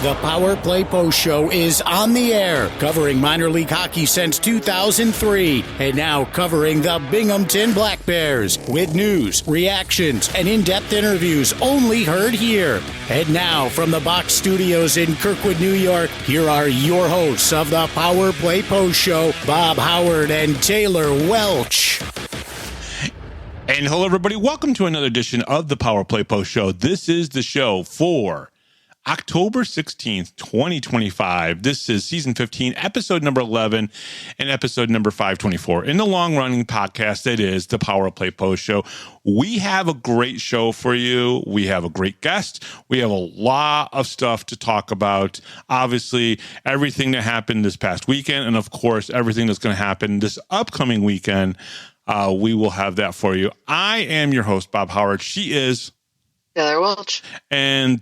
The Power Play Post Show is on the air, covering minor league hockey since 2003, and now covering the Binghamton Black Bears with news, reactions, and in-depth interviews only heard here. And now, from the Box Studios in Kirkwood, New York, here are your hosts of the Power Play Post Show, Bob Howard and Taylor Welch. And hello, everybody. Welcome to another edition of the Power Play Post Show. This is the show for October 16th, 2025. This is season 15, episode number 11, and episode number 524. In the long-running podcast, that is the Power Play Post Show. We have a great show for you. We have a great guest. We have a lot of stuff to talk about. Obviously, everything that happened this past weekend, and of course, everything that's going to happen this upcoming weekend. We will have that for you. I am your host, Bob Howard. She is Taylor Welch. And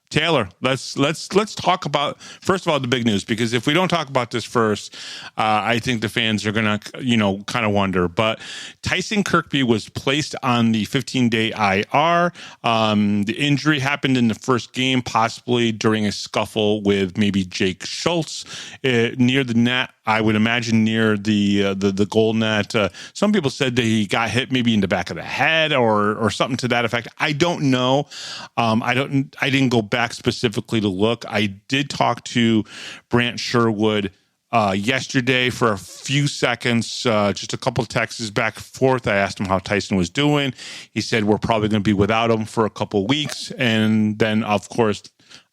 Taylor, let's talk about, first of all, the big news, because if we don't talk about this first, I think the fans are going to, kind of wonder. But Tyson Kirkby was placed on the 15-day IR. The injury happened in the first game, possibly during a scuffle with maybe Jake Schultz near the net. I would imagine near the goal net. Some people said that he got hit maybe in the back of the head or something to that effect. I don't know. I didn't go back specifically to look. I did talk to Brant Sherwood yesterday for a few seconds, just a couple of texts back and forth. I asked him how Tyson was doing. He said we're probably going to be without him for a couple of weeks, and then of course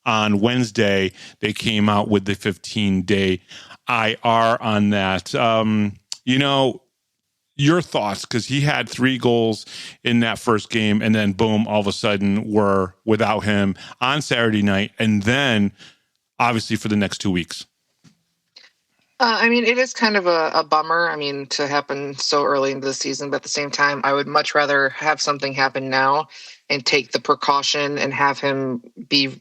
on Wednesday they came out with the 15-day IR on that. Your thoughts, because he had 3 goals in that first game, and then boom, all of a sudden we're without him on Saturday night, and then obviously for the next 2 weeks. It is kind of a bummer, to happen so early into the season, but at the same time, I would much rather have something happen now and take the precaution and have him be,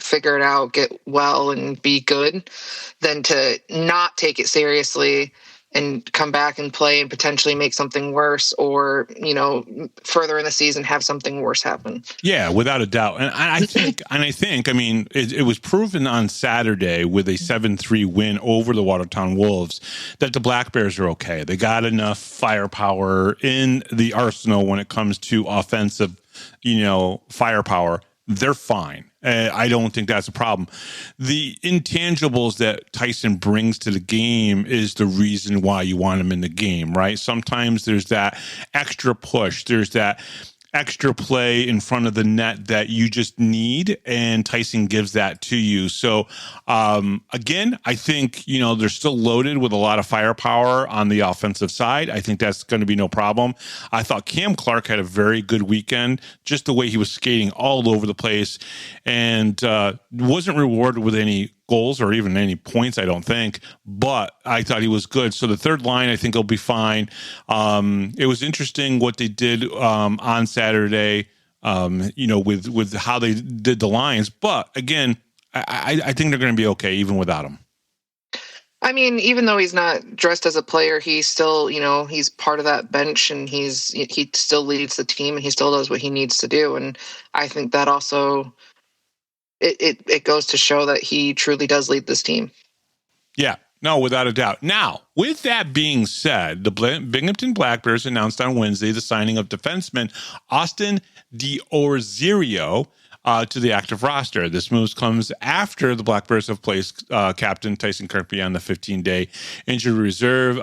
figure it out, get well and be good, than to not take it seriously and come back and play and potentially make something worse, or, further in the season have something worse happen. Yeah, without a doubt. And I think, it was proven on Saturday with a 7-3 win over the Watertown Wolves that the Black Bears are okay. They got enough firepower in the arsenal when it comes to offensive, firepower. They're fine. I don't think that's a problem. The intangibles that Tyson brings to the game is the reason why you want him in the game, right? Sometimes there's that extra push. There's that extra play in front of the net that you just need, and Tyson gives that to you. So, again, I think, they're still loaded with a lot of firepower on the offensive side. I think that's going to be no problem. I thought Cam Clark had a very good weekend, just the way he was skating all over the place, and wasn't rewarded with any goals or even any points, I don't think, but I thought he was good. So the third line, I think, will be fine. It was interesting what they did on Saturday, with how they did the lines. But again, I think they're going to be okay even without him. Even though he's not dressed as a player, he's still, he's part of that bench, and he still leads the team, and he still does what he needs to do. And I think that also, it goes to show that he truly does lead this team. Yeah, no, without a doubt. Now, with that being said, the Binghamton Black Bears announced on Wednesday the signing of defenseman Austin D'Orzerio to the active roster. This move comes after the Black Bears have placed Captain Tyson Kirkby on the 15-day injury reserve.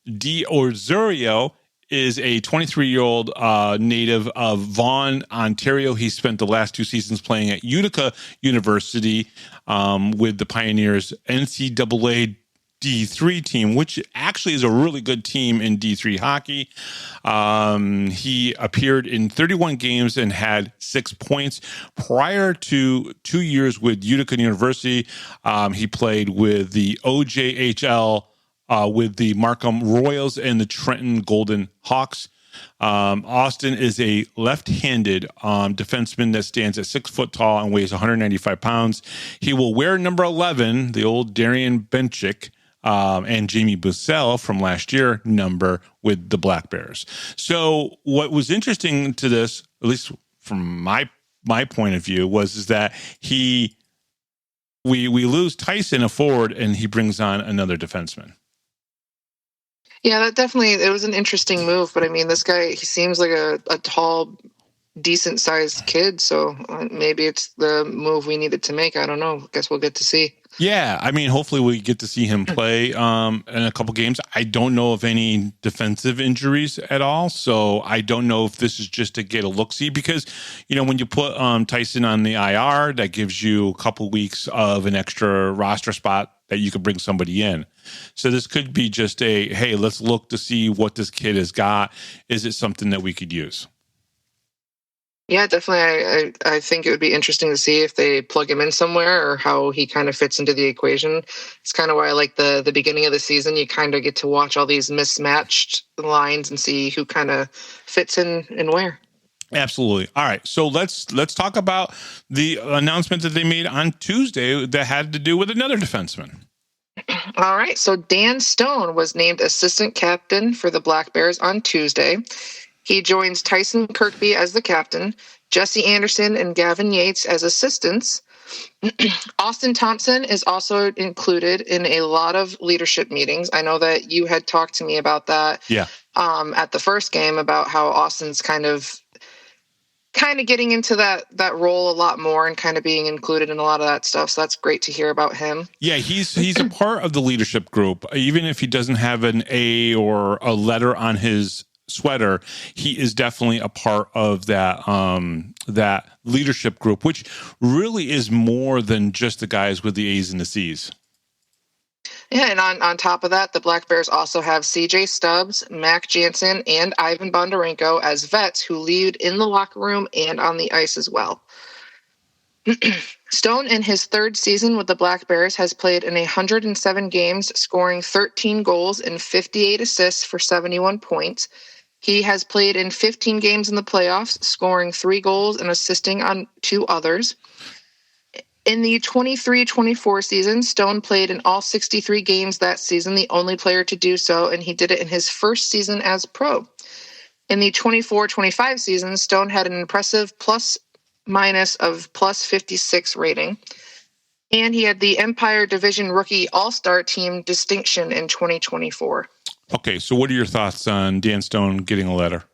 D'Orzerio is a 23-year-old native of Vaughan, Ontario. He spent the last 2 seasons playing at Utica University with the Pioneers NCAA D3 team, which actually is a really good team in D3 hockey. He appeared in 31 games and had 6 points. Prior to 2 years with Utica University, he played with the OJHL, with the Markham Royals and the Trenton Golden Hawks. Austin is a left-handed defenseman that stands at 6 foot tall and weighs 195 pounds. He will wear number 11, the old Darian Benchik, and Jamie Bussell from last year number with the Black Bears. So what was interesting to this, at least from my point of view, is that he we lose Tyson, a forward, and he brings on another defenseman. Yeah, that definitely, it was an interesting move. But I mean, this guy, he seems like a tall, decent sized kid. So maybe it's the move we needed to make. I don't know. I guess we'll get to see. Yeah, I mean, hopefully we get to see him play in a couple games. I don't know of any defensive injuries at all, so I don't know if this is just to get a look-see because, when you put Tyson on the IR, that gives you a couple weeks of an extra roster spot that you could bring somebody in. So this could be just hey, let's look to see what this kid has got. Is it something that we could use? Yeah, definitely. I think it would be interesting to see if they plug him in somewhere or how he kind of fits into the equation. It's kind of why I like the beginning of the season. You kind of get to watch all these mismatched lines and see who kind of fits in and where. Absolutely. All right. So let's talk about the announcement that they made on Tuesday that had to do with another defenseman. All right. So Dan Stone was named assistant captain for the Black Bears on Tuesday. He joins Tyson Kirkby as the captain, Jesse Anderson and Gavin Yates as assistants. Austin Thompson is also included in a lot of leadership meetings. I know that you had talked to me about that at the first game about how Austin's kind of getting into that role a lot more and kind of being included in a lot of that stuff. So that's great to hear about him. Yeah, he's a part of the leadership group. Even if he doesn't have an A or a letter on his sweater, he is definitely a part of that leadership group, which really is more than just the guys with the A's and the C's. Yeah, and on top of that, the Black Bears also have CJ Stubbs, Mac Jansen, and Ivan Bondarenko as vets who lead in the locker room and on the ice as well. Stone, in his third season with the Black Bears, has played in 107 games, scoring 13 goals and 58 assists for 71 points. He has played in 15 games in the playoffs, scoring 3 goals and assisting on 2 others. In the 23-24 season, Stone played in all 63 games that season, the only player to do so, and he did it in his first season as pro. In the 24-25 season, Stone had an impressive plus-minus of plus 56 rating, and he had the Empire Division Rookie All-Star Team distinction in 2024. Okay, so what are your thoughts on Dan Stone getting a letter?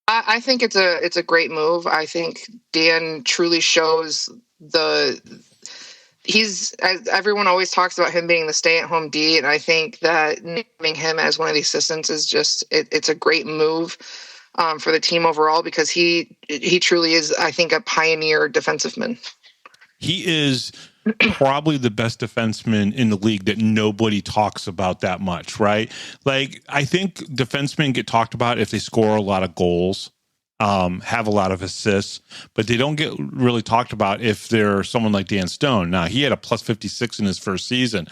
I think it's a great move. I think Dan truly shows everyone always talks about him being the stay-at-home D, and I think that naming him as one of the assistants is just it's a great move for the team overall because he truly is, I think, a pioneer defensiveman. He is probably the best defenseman in the league that nobody talks about that much, right? Like, I think defensemen get talked about if they score a lot of goals, have a lot of assists, but they don't get really talked about if they're someone like Dan Stone. Now, he had a plus 56 in his first season.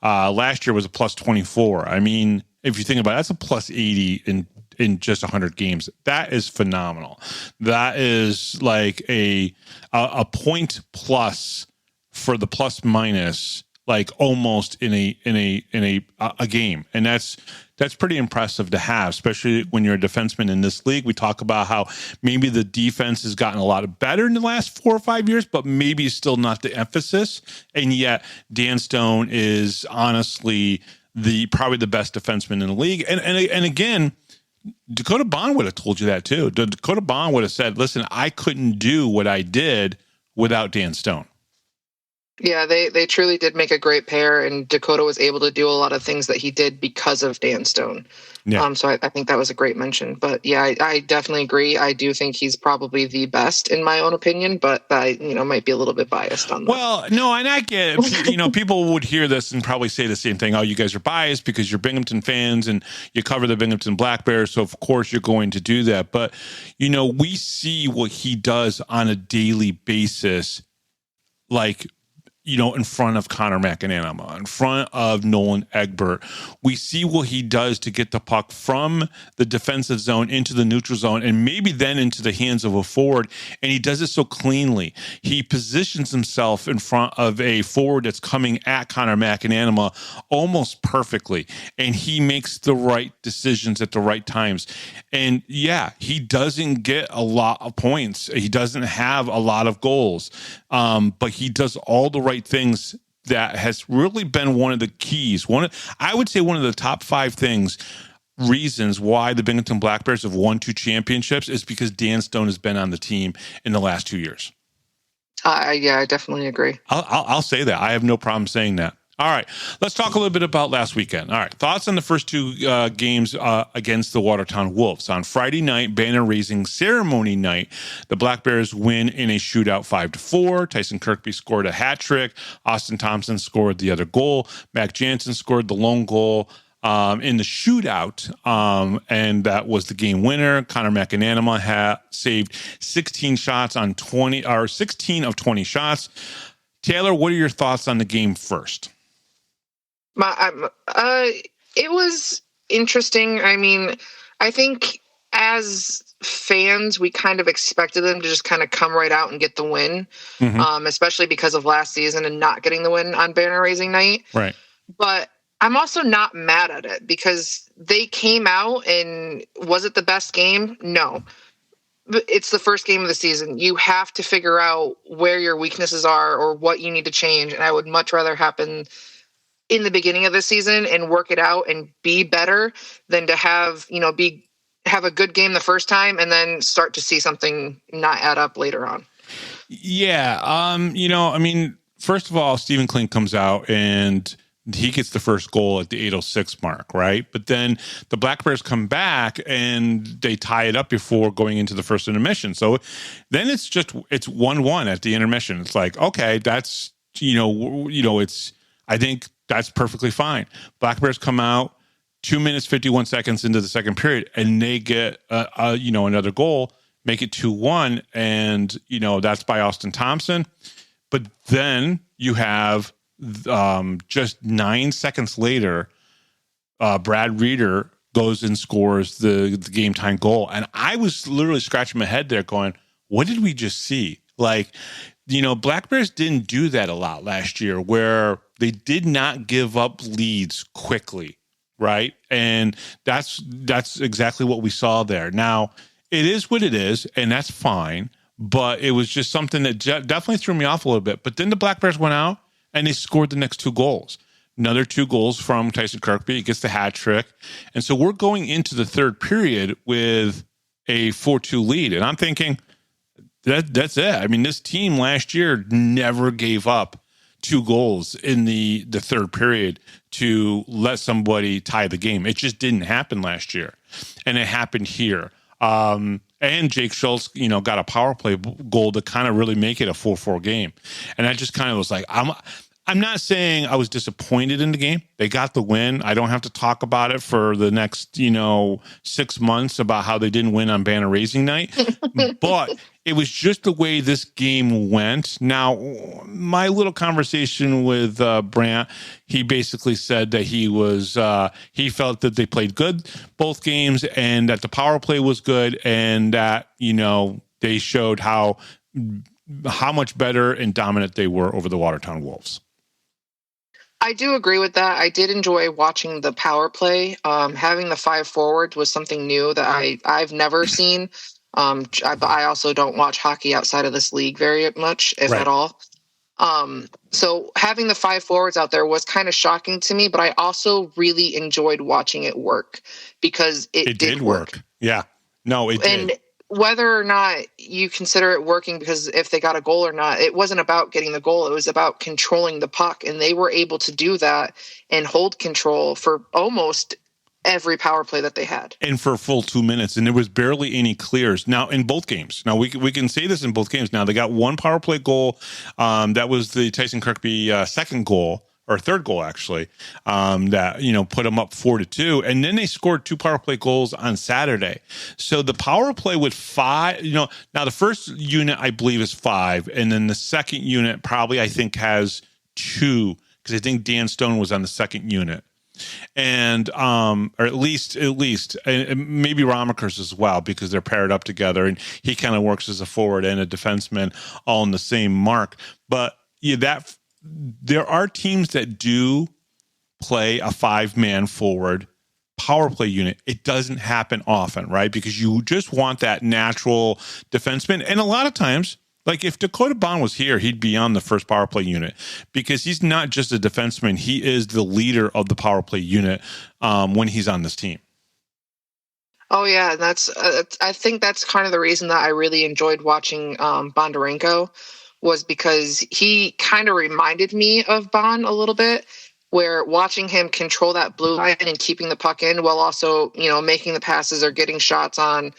Last year was a plus 24. I mean, if you think about it, that's a plus 80 in just 100 games. That is phenomenal. That is like a point plus for the plus minus, like almost in a game. And that's pretty impressive to have, especially when you're a defenseman in this league. We talk about how maybe the defense has gotten a lot better in the last 4 or 5 years, but maybe still not the emphasis. And yet Dan Stone is honestly probably the best defenseman in the league. And again, Dakota Bond would have told you that too. Dakota Bond would have said, listen, I couldn't do what I did without Dan Stone. Yeah, they truly did make a great pair, and Dakota was able to do a lot of things that he did because of Dan Stone. Yeah. So I think that was a great mention. But yeah, I definitely agree. I do think he's probably the best in my own opinion, but I might be a little bit biased on that. Well, no, and I get people would hear this and probably say the same thing. Oh, you guys are biased because you're Binghamton fans and you cover the Binghamton Black Bears, so of course you're going to do that. But we see what he does on a daily basis, like in front of Connor McAnanama, in front of Nolan Egbert. We see what he does to get the puck from the defensive zone into the neutral zone and maybe then into the hands of a forward, and he does it so cleanly. He positions himself in front of a forward that's coming at Connor McAnanama almost perfectly, and he makes the right decisions at the right times. And yeah, he doesn't get a lot of points. He doesn't have a lot of goals, but he does all the right right things that has really been one of the keys. I would say one of the top 5 reasons why the Binghamton Black Bears have won 2 championships is because Dan Stone has been on the team in the last 2 years. Yeah, I definitely agree. I'll say that. I have no problem saying that. All right, let's talk a little bit about last weekend. All right, thoughts on the first 2 games against the Watertown Wolves. On Friday night, banner-raising ceremony night, the Black Bears win in a shootout 5-4. Tyson Kirkby scored a hat trick. Austin Thompson scored the other goal. Mac Jansen scored the lone goal in the shootout, and that was the game winner. Connor McAnanima saved 16 shots on 16 of 20 shots. Taylor, what are your thoughts on the game first? It was interesting. I mean, I think as fans, we kind of expected them to just kind of come right out and get the win, especially because of last season and not getting the win on banner raising night. Right. But I'm also not mad at it because they came out, and was it the best game? No. But it's the first game of the season. You have to figure out where your weaknesses are or what you need to change. And I would much rather happen in the beginning of the season and work it out and be better than to have a good game the first time and then start to see something not add up later on. Yeah. I mean, first of all, Stephen Klink comes out and he gets the first goal at the 8:06 mark, right? But then the Black Bears come back and they tie it up before going into the first intermission. So then it's 1-1 at the intermission. It's like, okay, that's, I think that's perfectly fine. Black Bears come out 2 minutes, 51 seconds into the second period, and they get, another goal, make it 2-1. And, that's by Austin Thompson. But then you have, just 9 seconds later, Brad Reeder goes and scores the game time goal. And I was literally scratching my head there going, what did we just see? Like, Black Bears didn't do that a lot last year, where they did not give up leads quickly, right? And that's exactly what we saw there. Now, it is what it is, and that's fine, but it was just something that definitely threw me off a little bit. But then the Black Bears went out, and they scored the next 2 goals. Another 2 goals from Tyson Kirkby. He gets the hat trick. And so we're going into the third period with a 4-2 lead. And I'm thinking, that's it. I mean, this team last year never gave up 2 goals in the third period to let somebody tie the game. It just didn't happen last year. And it happened here. And Jake Schultz, got a power play goal to kind of really make it a 4-4 game. And I just kind of was like, I'm not saying I was disappointed in the game. They got the win. I don't have to talk about it for the next, 6 months about how they didn't win on banner raising night. But it was just the way this game went. Now, my little conversation with Brant, he basically said that he felt that they played good both games and that the power play was good and that, they showed how much better and dominant they were over the Watertown Wolves. I do agree with that. I did enjoy watching the power play. Having the 5 forwards was something new that I've never seen. I also don't watch hockey outside of this league very much, if at all. So having the 5 forwards out there was kind of shocking to me, but I also really enjoyed watching it work because it did work. Yeah. No, it did. And whether or not you consider it working because if they got a goal or not, it wasn't about getting the goal. It was about controlling the puck. And they were able to do that and hold control for almost every power play that they had. And for a full 2 minutes. And there was barely any clears. Now, in both games. Now, we can say this in both games. Now, they got 1 power play goal. That was the Tyson Kirkby second goal. Or third goal, actually, that, put them up 4-2. And then they scored 2 power play goals on Saturday. So the power play with 5, now the first unit, I believe, is 5. And then the second unit probably, I think, has 2, because I think Dan Stone was on the second unit. And, or at least, and maybe Romakers as well, because they're paired up together and he kind of works as a forward and a defenseman all in the same mark. But yeah, there are teams that do play a 5-man forward power play unit. It doesn't happen often, right? Because you just want that natural defenseman. And a lot of times Like if Dakota Bond was here, he'd be on the first power play unit because he's not just a defenseman. He is the leader of the power play unit when he's on this team. Oh yeah, that's. I think that's kind of the reason that I really enjoyed watching Bondarenko, was because he kind of reminded me of Bond a little bit. Where watching him control that blue line and keeping the puck in while also, making the passes or getting shots on.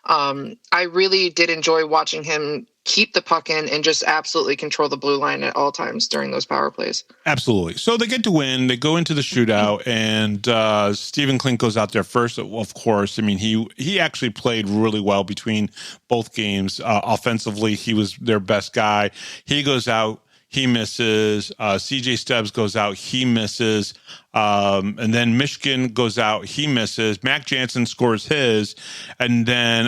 I really did enjoy watching him keep the puck in and just absolutely control the blue line at all times during those power plays. Absolutely. So they get to win. They go into the shootout, and Stephen Klink goes out there first, of course. I mean, he actually played really well between both games. Offensively, he was their best guy. He goes out. He misses. CJ Stubbs goes out. He misses. And then Michigan goes out. He misses. Mac Jansen scores his. And then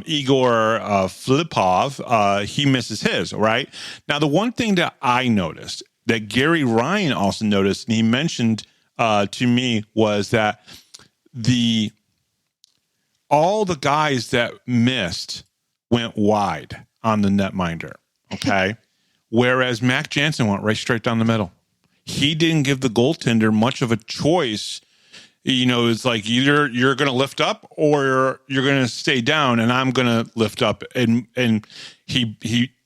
Igor Filipov, he misses his, right? Now, the one thing that I noticed that Gary Ryan also noticed, and he mentioned to me, was that all the guys that missed went wide on the netminder, okay? Whereas Mac Jansen went right straight down the middle. He didn't give the goaltender much of a choice. It's like either you're going to lift up or you're going to stay down, and I'm going to lift up. And he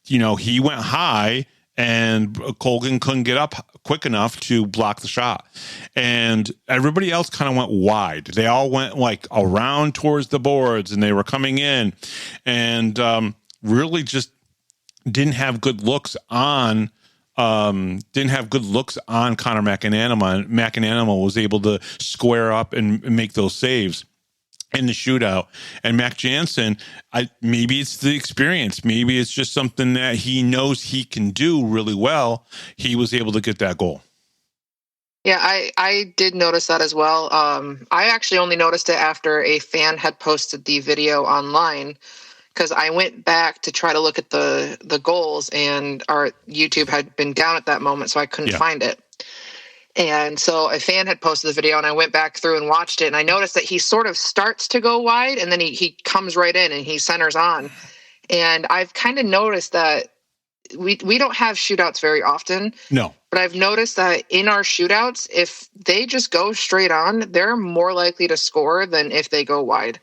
went high, and Colgan couldn't get up quick enough to block the shot. And everybody else kind of went wide. They all went like around towards the boards, and they were coming in, and really just didn't have good looks on Connor McAnanama. McAnanama was able to square up and make those saves in the shootout. And Mac Jansen, maybe it's the experience. Maybe it's just something that he knows he can do really well. He was able to get that goal. Yeah, I did notice that as well. I actually only noticed it after a fan had posted the video online, because I went back to try to look at the goals, and our YouTube had been down at that moment, so I couldn't find it. And so a fan had posted the video, and I went back through and watched it, and I noticed that he sort of starts to go wide, and then he comes right in, and he centers on. And I've kind of noticed that we don't have shootouts very often. No. But I've noticed that in our shootouts, if they just go straight on, they're more likely to score than if they go wide.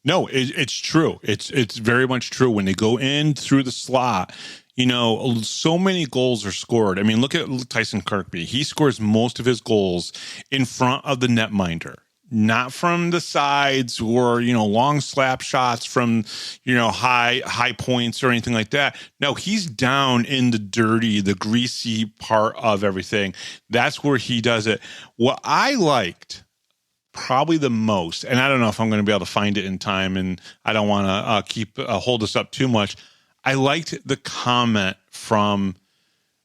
No, it's true. It's very much true. When they go in through the slot, so many goals are scored. I mean, look at Tyson Kirkby. He scores most of his goals in front of the netminder, not from the sides or, long slap shots from, high points or anything like that. No, he's down in the dirty, the greasy part of everything. That's where he does it. What I liked probably the most, and I don't know if I'm going to be able to find it in time, and I don't want to hold us up too much. I liked the comment from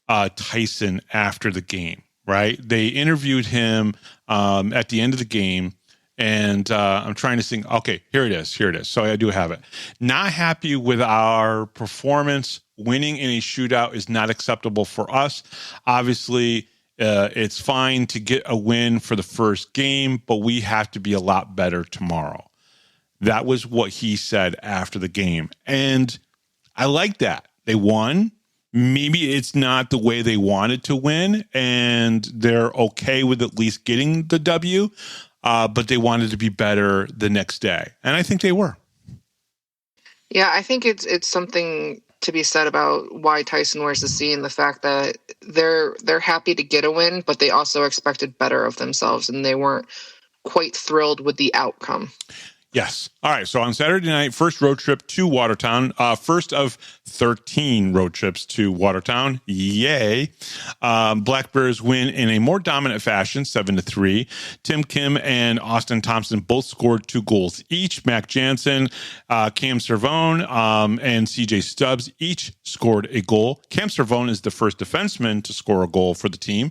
Tyson after the game, right? They interviewed him at the end of the game, and I'm trying to think. Okay, here it is. So I do have it. Not happy with our performance. Winning in a shootout is not acceptable for us. Obviously, it's fine to get a win for the first game, but we have to be a lot better tomorrow. That was what he said after the game. And I like that. They won. Maybe it's not the way they wanted to win, and they're okay with at least getting the W, but they wanted to be better the next day. And I think they were. Yeah, I think it's something to be said about why Tyson wears the C, and the fact that they're happy to get a win, but they also expected better of themselves, and they weren't quite thrilled with the outcome. Yes. All right. So on Saturday night, first road trip to Watertown, first of 13 road trips to Watertown. Yay. Black Bears win in a more dominant fashion, 7-3. Tim Kim and Austin Thompson both scored 2 goals each. Mac Jansen, Cam Servone, and CJ Stubbs each scored a goal. Cam Servone is the first defenseman to score a goal for the team.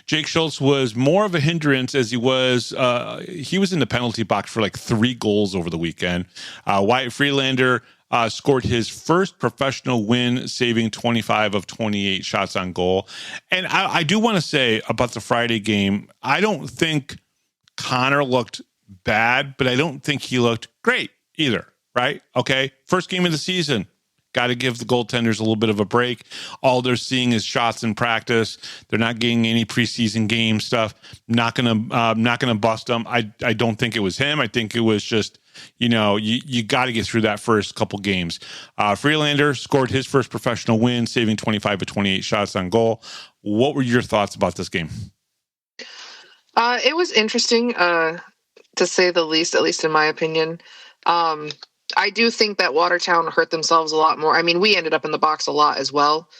Jake Schultz was more of a hindrance, as he was in the penalty box for like 3 goals over the weekend. Wyatt Freelander scored his first professional win, saving 25 of 28 shots on goal. And I do want to say about the Friday game, I don't think Connor looked bad, but I don't think he looked great either, right? Okay, first game of the season. Got to give the goaltenders a little bit of a break. All they're seeing is shots in practice. They're not getting any preseason game stuff. Not gonna bust them. I don't think it was him. I think it was just, you got to get through that first couple games. Freelander scored his first professional win, saving 25 of 28 shots on goal. What were your thoughts about this game? It was interesting, to say the least, at least in my opinion. I do think that Watertown hurt themselves a lot more. I mean, we ended up in the box a lot as well,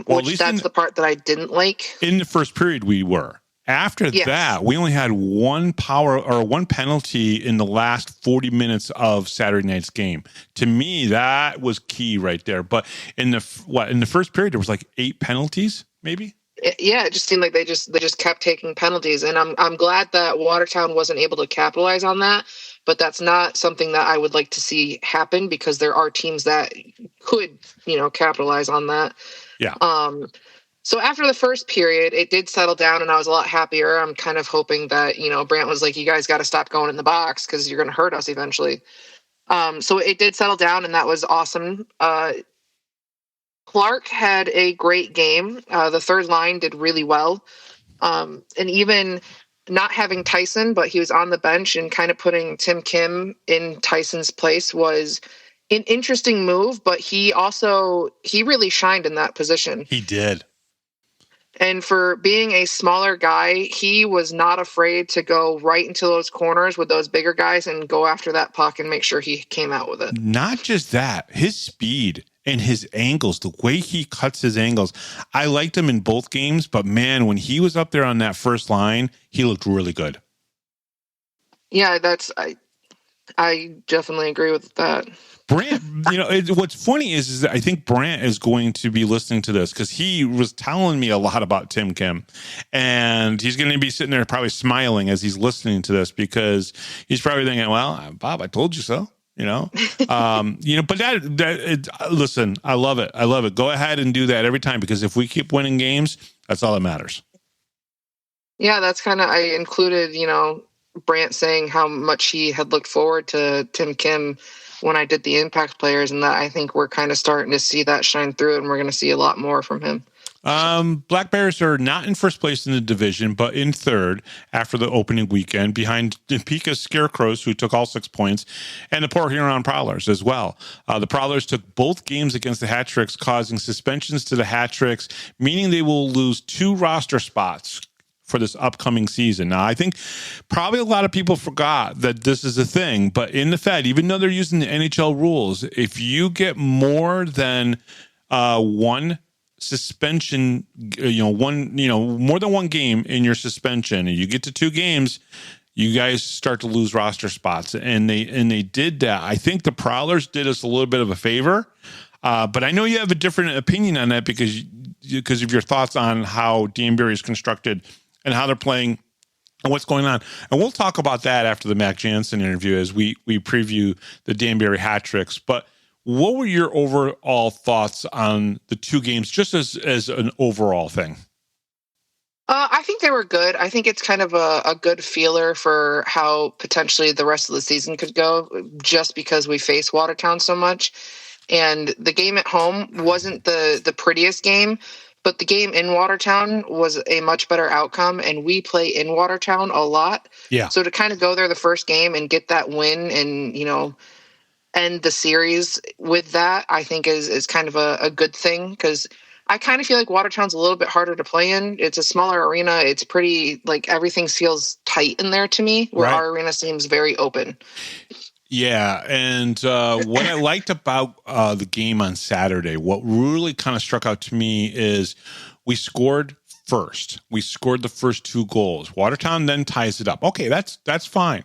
which that's the part that I didn't like. In the first period, we were. After that, we only had one penalty in the last 40 minutes of Saturday night's game. To me, that was key right there. But in the first period, there was like 8 penalties, maybe. Yeah, it just seemed like they just kept taking penalties, and I'm glad that Watertown wasn't able to capitalize on that. But that's not something that I would like to see happen, because there are teams that could, capitalize on that. Yeah. So after the first period, it did settle down, and I was a lot happier. I'm kind of hoping that, Brant was like, you guys got to stop going in the box because you're going to hurt us eventually. So it did settle down, and that was awesome. Clark had a great game. The third line did really well. And even not having Tyson, but he was on the bench, and kind of putting Tim Kim in Tyson's place was an interesting move, but he really shined in that position. He did. And for being a smaller guy, he was not afraid to go right into those corners with those bigger guys and go after that puck and make sure he came out with it. Not just that, his speed and his angles, the way he cuts his angles. I liked him in both games, but man, when he was up there on that first line, he looked really good. Yeah, I definitely agree with that. Brant, what's funny is that I think Brant is going to be listening to this, because he was telling me a lot about Tim Kim, and he's going to be sitting there probably smiling as he's listening to this, because he's probably thinking, well, Bob, I told you so. But listen, I love it. I love it. Go ahead and do that every time, because if we keep winning games, that's all that matters. Yeah, that's kind of, I included, Brant saying how much he had looked forward to Tim Kim when I did the impact players, and that I think we're kind of starting to see that shine through, and we're going to see a lot more from him. Black Bears are not in first place in the division, but in third after the opening weekend, behind Topeka's Scarecrows, who took all 6 points, and the Port Huron Prowlers as well. The Prowlers took both games against the Hat Tricks, causing suspensions to the Hat Tricks, meaning they will lose 2 roster spots for this upcoming season. Now, I think probably a lot of people forgot that this is a thing, but in the Fed, even though they're using the NHL rules, if you get more than one suspension, more than one game in your suspension, and you get to 2 games, you guys start to lose roster spots. And they did that. I think the Prowlers did us a little bit of a favor, but I know you have a different opinion on that because of your thoughts on how Danbury is constructed and how they're playing and what's going on. And we'll talk about that after the Mac Jansen interview as we preview the Danbury Hat Tricks. But what were your overall thoughts on the 2 games, just as an overall thing? I think they were good. I think it's kind of a good feeler for how potentially the rest of the season could go, just because we face Watertown so much. And the game at home wasn't the prettiest game, but the game in Watertown was a much better outcome, and we play in Watertown a lot. Yeah. So to kind of go there the first game and get that win and, end the series with that, I think is kind of a good thing, because I kind of feel like Watertown's a little bit harder to play in. It's a smaller arena. It's pretty, everything feels tight in there to me, where our arena seems very open. Yeah, and what I liked about the game on Saturday, what really kind of struck out to me is we scored first. We scored the first 2 goals. Watertown then ties it up. Okay, that's fine.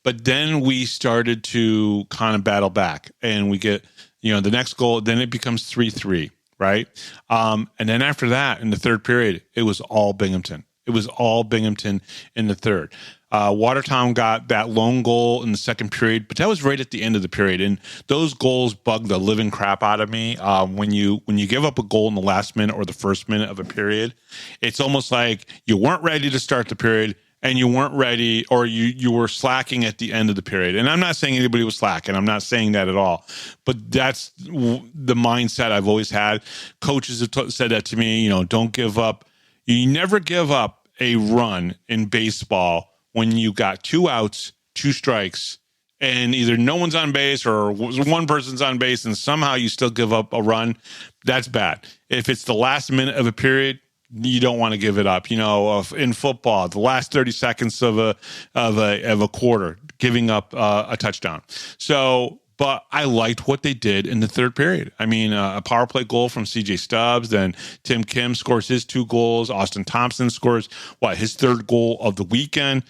But then we started to kind of battle back, and we get, the next goal. Then it becomes 3-3, right? And then after that, in the third period, it was all Binghamton. It was all Binghamton in the third. Watertown got that lone goal in the second period, but that was right at the end of the period. And those goals bugged the living crap out of me. When you give up a goal in the last minute or the first minute of a period, it's almost like you weren't ready to start the period, and you weren't ready, or you were slacking at the end of the period. And I'm not saying anybody was slacking. I'm not saying that at all. But that's the mindset I've always had. Coaches have said that to me, don't give up. You never give up a run in baseball when you got 2 outs, 2 strikes, and either no one's on base or one person's on base, and somehow you still give up a run. That's bad. If it's the last minute of a period, you don't want to give it up. In football, the last 30 seconds of a quarter, giving up a touchdown. So, but I liked what they did in the third period. I mean, a power play goal from CJ Stubbs, then Tim Kim scores his 2 goals. Austin Thompson scores his 3rd goal of the weekend.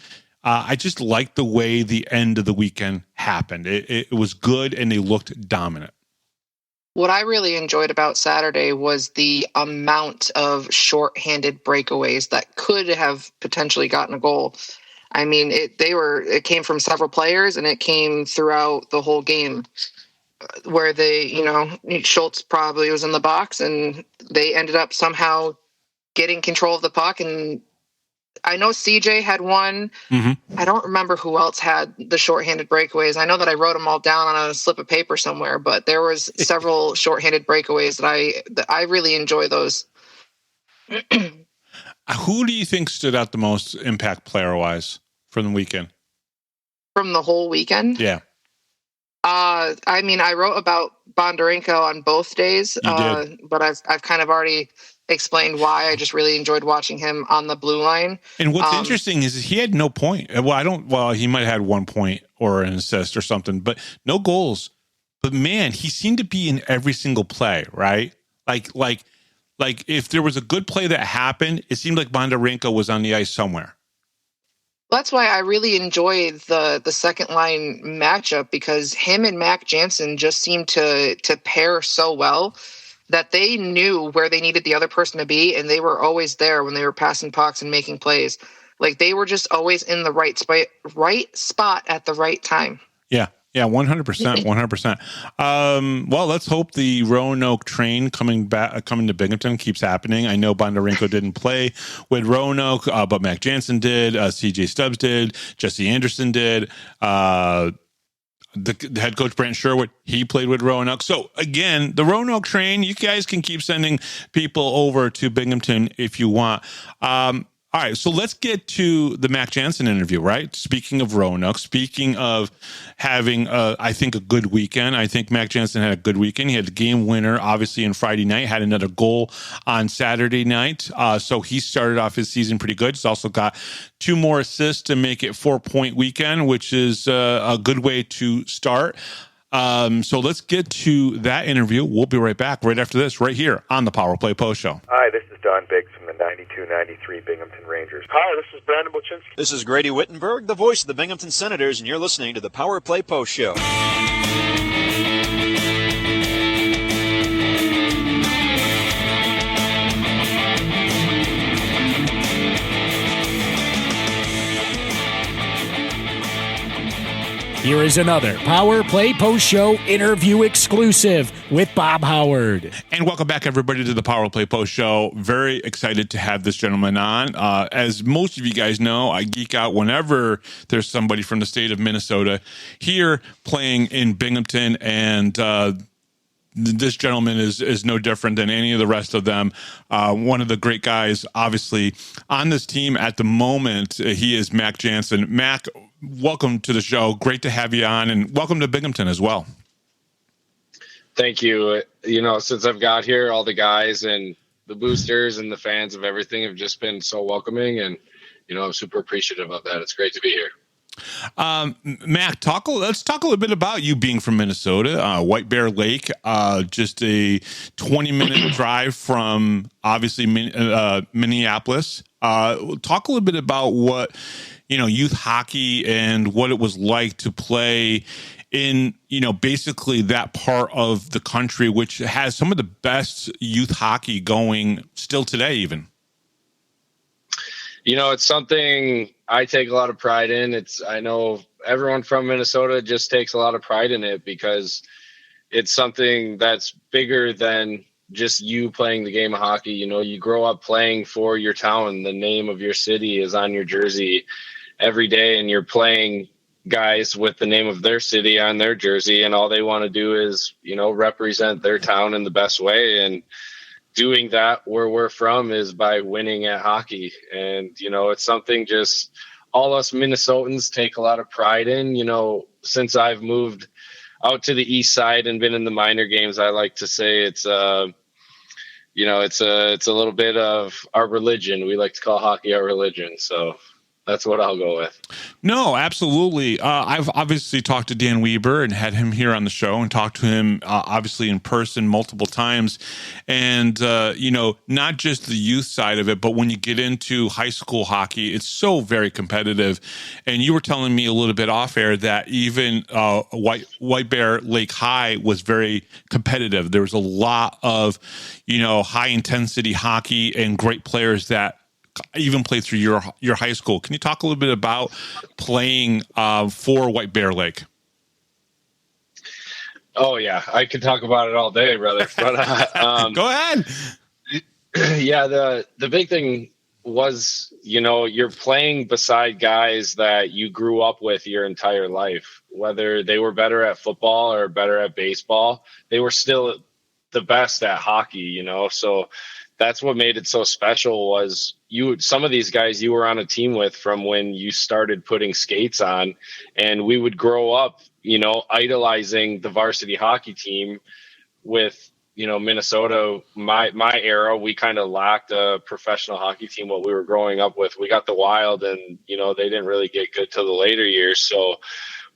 I just liked the way the end of the weekend happened. It was good, and they looked dominant. What I really enjoyed about Saturday was the amount of shorthanded breakaways that could have potentially gotten a goal. I mean, it came from several players, and it came throughout the whole game, where Schultz probably was in the box, and they ended up somehow getting control of the puck. And I know CJ had one. Mm-hmm. I don't remember who else had the shorthanded breakaways. I know that I wrote them all down on a slip of paper somewhere, but there was several shorthanded breakaways that I really enjoy those. Who do you think stood out the most impact player-wise from the weekend? From the whole weekend? Yeah. I mean, I wrote about Bondarenko on both days, but I've kind of already explained why. I just really enjoyed watching him on the blue line. And what's interesting is he had no point. He might have had 1 point or an assist or something, but no goals. But man, he seemed to be in every single play, right? Like if there was a good play that happened, it seemed like Bondarenko was on the ice somewhere. That's why I really enjoyed the second line matchup, because him and Mac Jansen just seemed to pair so well that they knew where they needed the other person to be, and they were always there when they were passing pucks and making plays. Like, they were just always in the right spot at the right time. Yeah. Yeah, 100%, 100%. Well, let's hope the Roanoke train coming to Binghamton keeps happening. I know Bondarenko didn't play with Roanoke, but Mac Jansen did, CJ Stubbs did, Jesse Anderson did, the head coach Brant Sherwood, he played with Roanoke. So again, the Roanoke train, you guys can keep sending people over to Binghamton if you want. All right, so let's get to the Mac Jansen interview, right? Speaking of Roanoke, speaking of having, I think, a good weekend. I think Mac Jansen had a good weekend. He had the game winner, obviously, on Friday night, had another goal on Saturday night. So he started off his season pretty good. He's also got 2 more assists to make it 4-point weekend, which is a good way to start. So let's get to that interview. We'll be right back right after this, right here on the Power Play Post Show. Hi, this is Don Biggs from the 92-93 Binghamton Rangers. Hi, this is Brandon Buchinski. This is Grady Wittenberg, the voice of the Binghamton Senators, and you're listening to the Power Play Post Show. Here is another Power Play Post Show interview exclusive with Bob Howard. And welcome back, everybody, to the Power Play Post Show. Very excited to have this gentleman on. As most of you guys know, I geek out whenever there's somebody from the state of Minnesota here playing in Binghamton, and this gentleman is no different than any of the rest of them. One of the great guys, obviously, on this team at the moment, he is Mac Jansen. Mac, welcome to the show. Great to have you on, and welcome to Binghamton as well. Thank you. Since I've got here, all the guys and the boosters and the fans of everything have just been so welcoming, and, I'm super appreciative of that. It's great to be here. Mac, let's talk a little bit about you being from Minnesota, White Bear Lake, just a 20-minute drive from, obviously, Minneapolis. Talk a little bit about what, youth hockey and what it was like to play in, basically that part of the country, which has some of the best youth hockey going still today, even. It's something I take a lot of pride in. I know everyone from Minnesota just takes a lot of pride in it, because it's something that's bigger than just you playing the game of hockey. You know, you grow up playing for your town. The name of your city is on your jersey every day, and you're playing guys with the name of their city on their jersey, and all they want to do is, you know, represent their town in the best way. And doing that where we're from is by winning at hockey. And, you know, it's something just all us Minnesotans take a lot of pride in. You know, since I've moved out to the east side and been in the minor games, I like to say it's you know, it's a little bit of our religion. We like to call hockey our religion. So that's what I'll go with. No, absolutely. I've obviously talked to Dan Weber and had him here on the show and talked to him obviously in person multiple times. And, you know, not just the youth side of it, but when you get into high school hockey, it's so very competitive. And you were telling me a little bit off air that even White Bear Lake High was very competitive. There was a lot of, you know, high intensity hockey and great players that even played through your high school. Can you talk a little bit about playing for White Bear Lake? Oh yeah, I could talk about it all day, brother. But go ahead. Yeah, the big thing was, you know, you're playing beside guys that you grew up with your entire life. Whether they were better at football or better at baseball, they were still the best at hockey, you know. So that's what made it so special. Was some of these guys you were on a team with from when you started putting skates on, and we would grow up, you know, idolizing the varsity hockey team. With, you know, Minnesota, my era, we kind of lacked a professional hockey team. What we were growing up with, we got the Wild, and, you know, they didn't really get good till the later years. So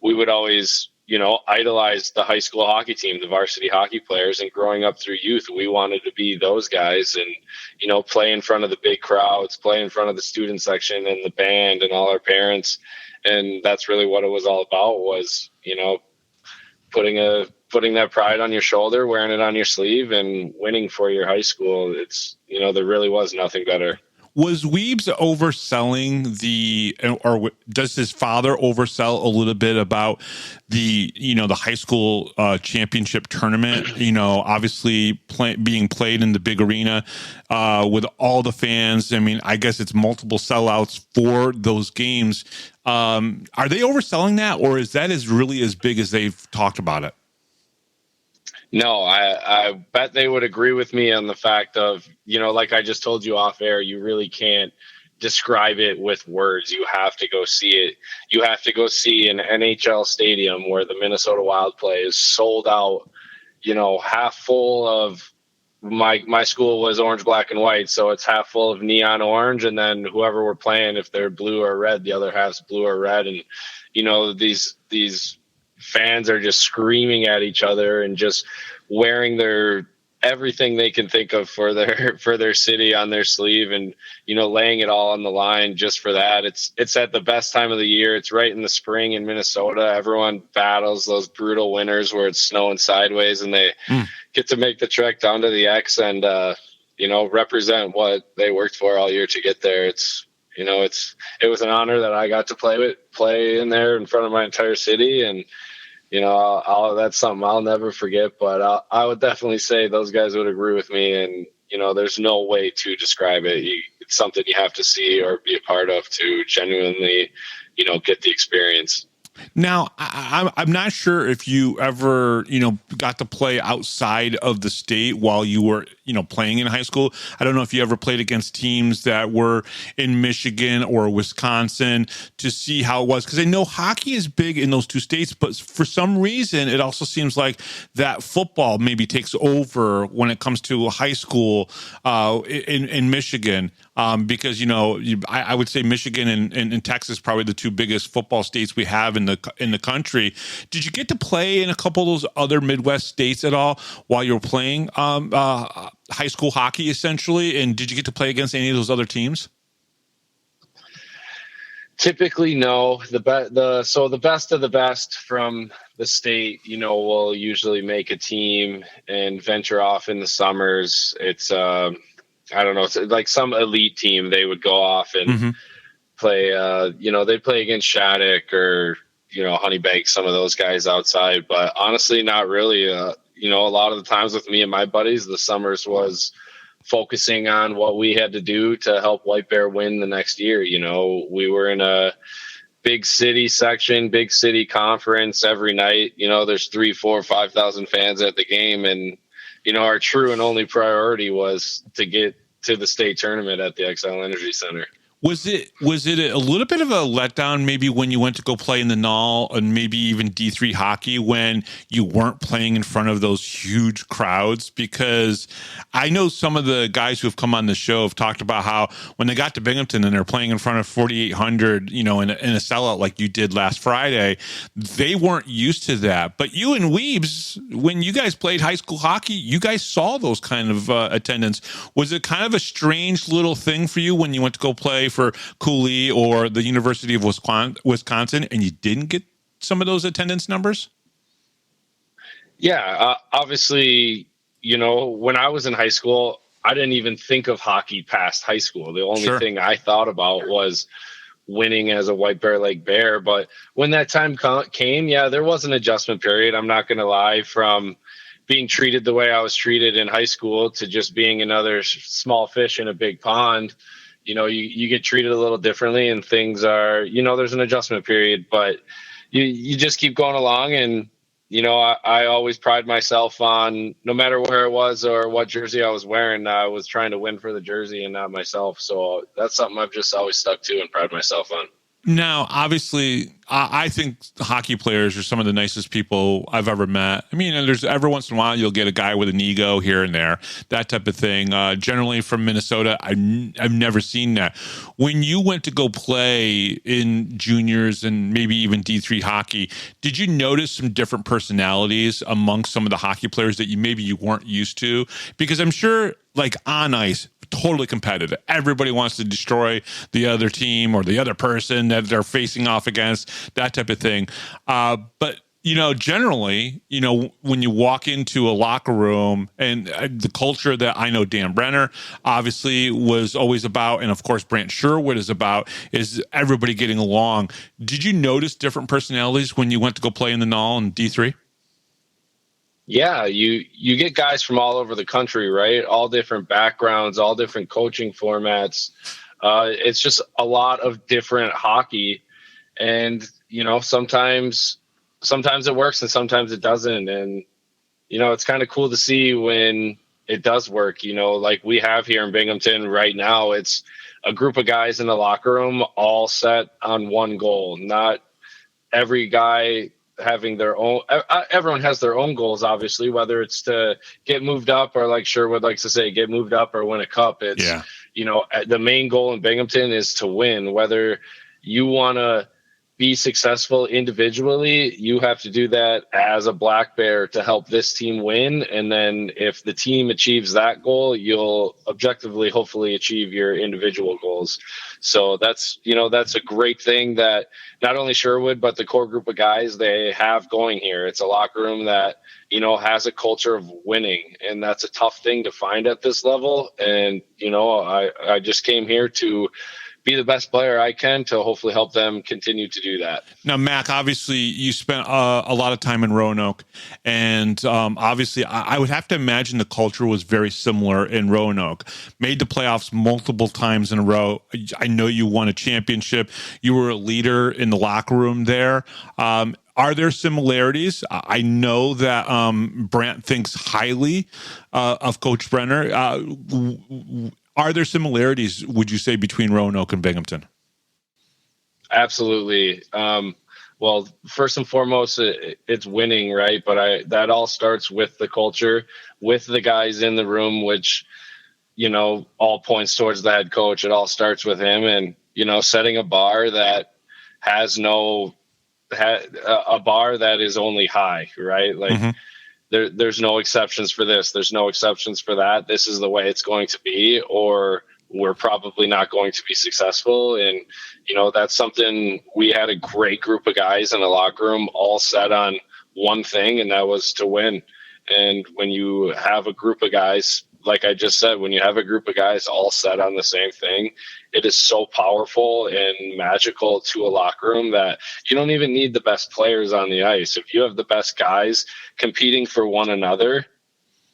we would always, you know, idolize the high school hockey team, the varsity hockey players. And growing up through youth, we wanted to be those guys and, you know, play in front of the big crowds, play in front of the student section and the band and all our parents. And that's really what it was all about, was, you know, putting that pride on your shoulder, wearing it on your sleeve, and winning for your high school. It's, you know, there really was nothing better. Was Weebs overselling or does his father oversell a little bit about the, you know, the high school championship tournament, you know, obviously being played in the big arena with all the fans? I mean, I guess it's multiple sellouts for those games. Are they overselling that, or is that really as big as they've talked about it? No, I bet they would agree with me on the fact of, you know, like I just told you off air, you really can't describe it with words. You have to go see it. You have to go see an NHL stadium where the Minnesota Wild play is sold out, you know, half full of my school was orange, black, and white. So it's half full of neon orange. And then whoever we're playing, if they're blue or red, the other half's blue or red. And, you know, these fans are just screaming at each other and just wearing their everything they can think of for their city on their sleeve, and, you know, laying it all on the line just for that. It's at the best time of the year. It's right in the spring in Minnesota. Everyone battles those brutal winters where it's snowing sideways, and they get to make the trek down to the X and you know, represent what they worked for all year to get there. It's, you know, it was an honor that I got to play in there in front of my entire city. And, you know, that's something I'll never forget. But I would definitely say those guys would agree with me. And, you know, there's no way to describe it. It's something you have to see or be a part of to genuinely, you know, get the experience. Now, I'm not sure if you ever, you know, got to play outside of the state while you were, you know, playing in high school. I don't know if you ever played against teams that were in Michigan or Wisconsin to see how it was, because I know hockey is big in those two states, but for some reason, it also seems like that football maybe takes over when it comes to high school in Michigan. Because, you know, I would say Michigan and Texas probably the two biggest football states we have in the country. Did you get to play in a couple of those other Midwest states at all while you were playing high school hockey, essentially? And did you get to play against any of those other teams? Typically, no. So the best of the best from the state, you know, will usually make a team and venture off in the summers. It's I don't know, it's like some elite team. They would go off and play, you know, they'd play against Shattuck or, you know, Honeybank, some of those guys outside. But honestly, not really. a lot of the times with me and my buddies, the summers was focusing on what we had to do to help White Bear win the next year. We were in a big city section, big city conference every night. There's 3, 4, 5,000 fans at the game. And, our true and only priority was to get to the state tournament at the Xcel Energy Center. Was it a little bit of a letdown maybe when you went to go play in the Null and maybe even D3 hockey when you weren't playing in front of those huge crowds? Because I know some of the guys who have come on the show have talked about how when they got to Binghamton and they're playing in front of 4,800, in a sellout like you did last Friday, they weren't used to that. But you and Weebs, when you guys played high school hockey, you guys saw those kind of attendance. Was it kind of a strange little thing for you when you went to go play for Cooley or the University of Wisconsin and you didn't get some of those attendance numbers? Yeah, obviously, when I was in high school, I didn't even think of hockey past high school. The only thing I thought about was winning as a White Bear Lake Bear. But when that time came, there was an adjustment period. I'm not going to lie, from being treated the way I was treated in high school to just being another small fish in a big pond. You get treated a little differently, and things are, there's an adjustment period, but you just keep going along. And, I always pride myself on, no matter where it was or what jersey I was wearing, I was trying to win for the jersey and not myself. So that's something I've just always stuck to and pride myself on. Now, obviously, I think hockey players are some of the nicest people I've ever met. I mean, there's every once in a while you'll get a guy with an ego here and there, that type of thing. Generally from Minnesota, I've never seen that. When you went to go play in juniors and maybe even D3 hockey, did you notice some different personalities amongst some of the hockey players that you weren't used to? Because I'm sure, like on ice, totally competitive. Everybody wants to destroy the other team or the other person that they're facing off against, that type of thing. But, generally, when you walk into a locker room and the culture that I know Dan Brenner obviously was always about, and of course Brant Sherwood is about, is everybody getting along. Did you notice different personalities when you went to go play in the Null and D3? Yeah, you get guys from all over the country, right? All different backgrounds, all different coaching formats. It's just a lot of different hockey. And, sometimes it works and sometimes it doesn't. And, it's kind of cool to see when it does work, like we have here in Binghamton right now. It's a group of guys in the locker room all set on one goal. Not every guy having their own, everyone has their own goals, obviously, whether it's to get moved up or, like Sherwood likes to say, get moved up or win a cup. It's, the main goal in Binghamton is to win. Whether you want to be successful individually, you have to do that as a Black Bear to help this team win. And then if the team achieves that goal, you'll objectively, hopefully achieve your individual goals. So that's a great thing that not only Sherwood, but the core group of guys they have going here. It's a locker room that, has a culture of winning, and that's a tough thing to find at this level. And, I just came here to be the best player I can to hopefully help them continue to do that. Now, Mac, obviously you spent a lot of time in Roanoke, and obviously I would have to imagine the culture was very similar in Roanoke. Made the playoffs multiple times in a row. I know you won a championship. You were a leader in the locker room there. Are there similarities? I know that Brant thinks highly of Coach Brenner. Are there similarities, would you say, between Roanoke and Binghamton? Absolutely. Well, first and foremost, it's winning, right? But that all starts with the culture, with the guys in the room, which, all points towards the head coach. It all starts with him and, setting a bar that has a bar that is only high, right? Like there's no exceptions for this. There's no exceptions for that. This is the way it's going to be, or we're probably not going to be successful. And, that's something we had a great group of guys in the locker room all set on one thing, and that was to win. And when you have a group of guys like I just said, when you have a group of guys all set on the same thing, it is so powerful and magical to a locker room that you don't even need the best players on the ice. If you have the best guys competing for one another,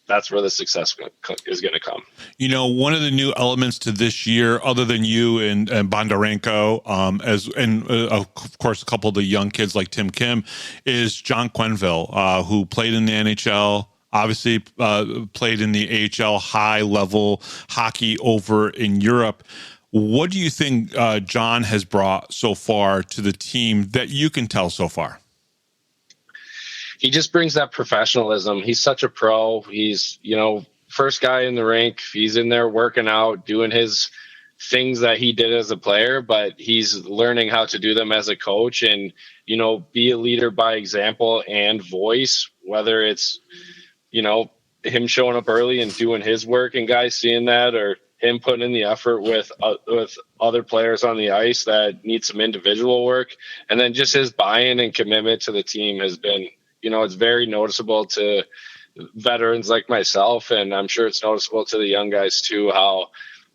that's where the success is going to come. You know, one of the new elements to this year, other than you and Bondarenko, of course, a couple of the young kids like Tim Kim, is John Quenneville, who played in the NHL, obviously played in the AHL high-level hockey over in Europe. What do you think John has brought so far to the team that you can tell so far? He just brings that professionalism. He's such a pro. He's, first guy in the rink. He's in there working out, doing his things that he did as a player, but he's learning how to do them as a coach and, be a leader by example and voice, whether it's, him showing up early and doing his work and guys seeing that, or him putting in the effort with other players on the ice that need some individual work. And then just his buy-in and commitment to the team has been, it's very noticeable to veterans like myself, and I'm sure it's noticeable to the young guys too, how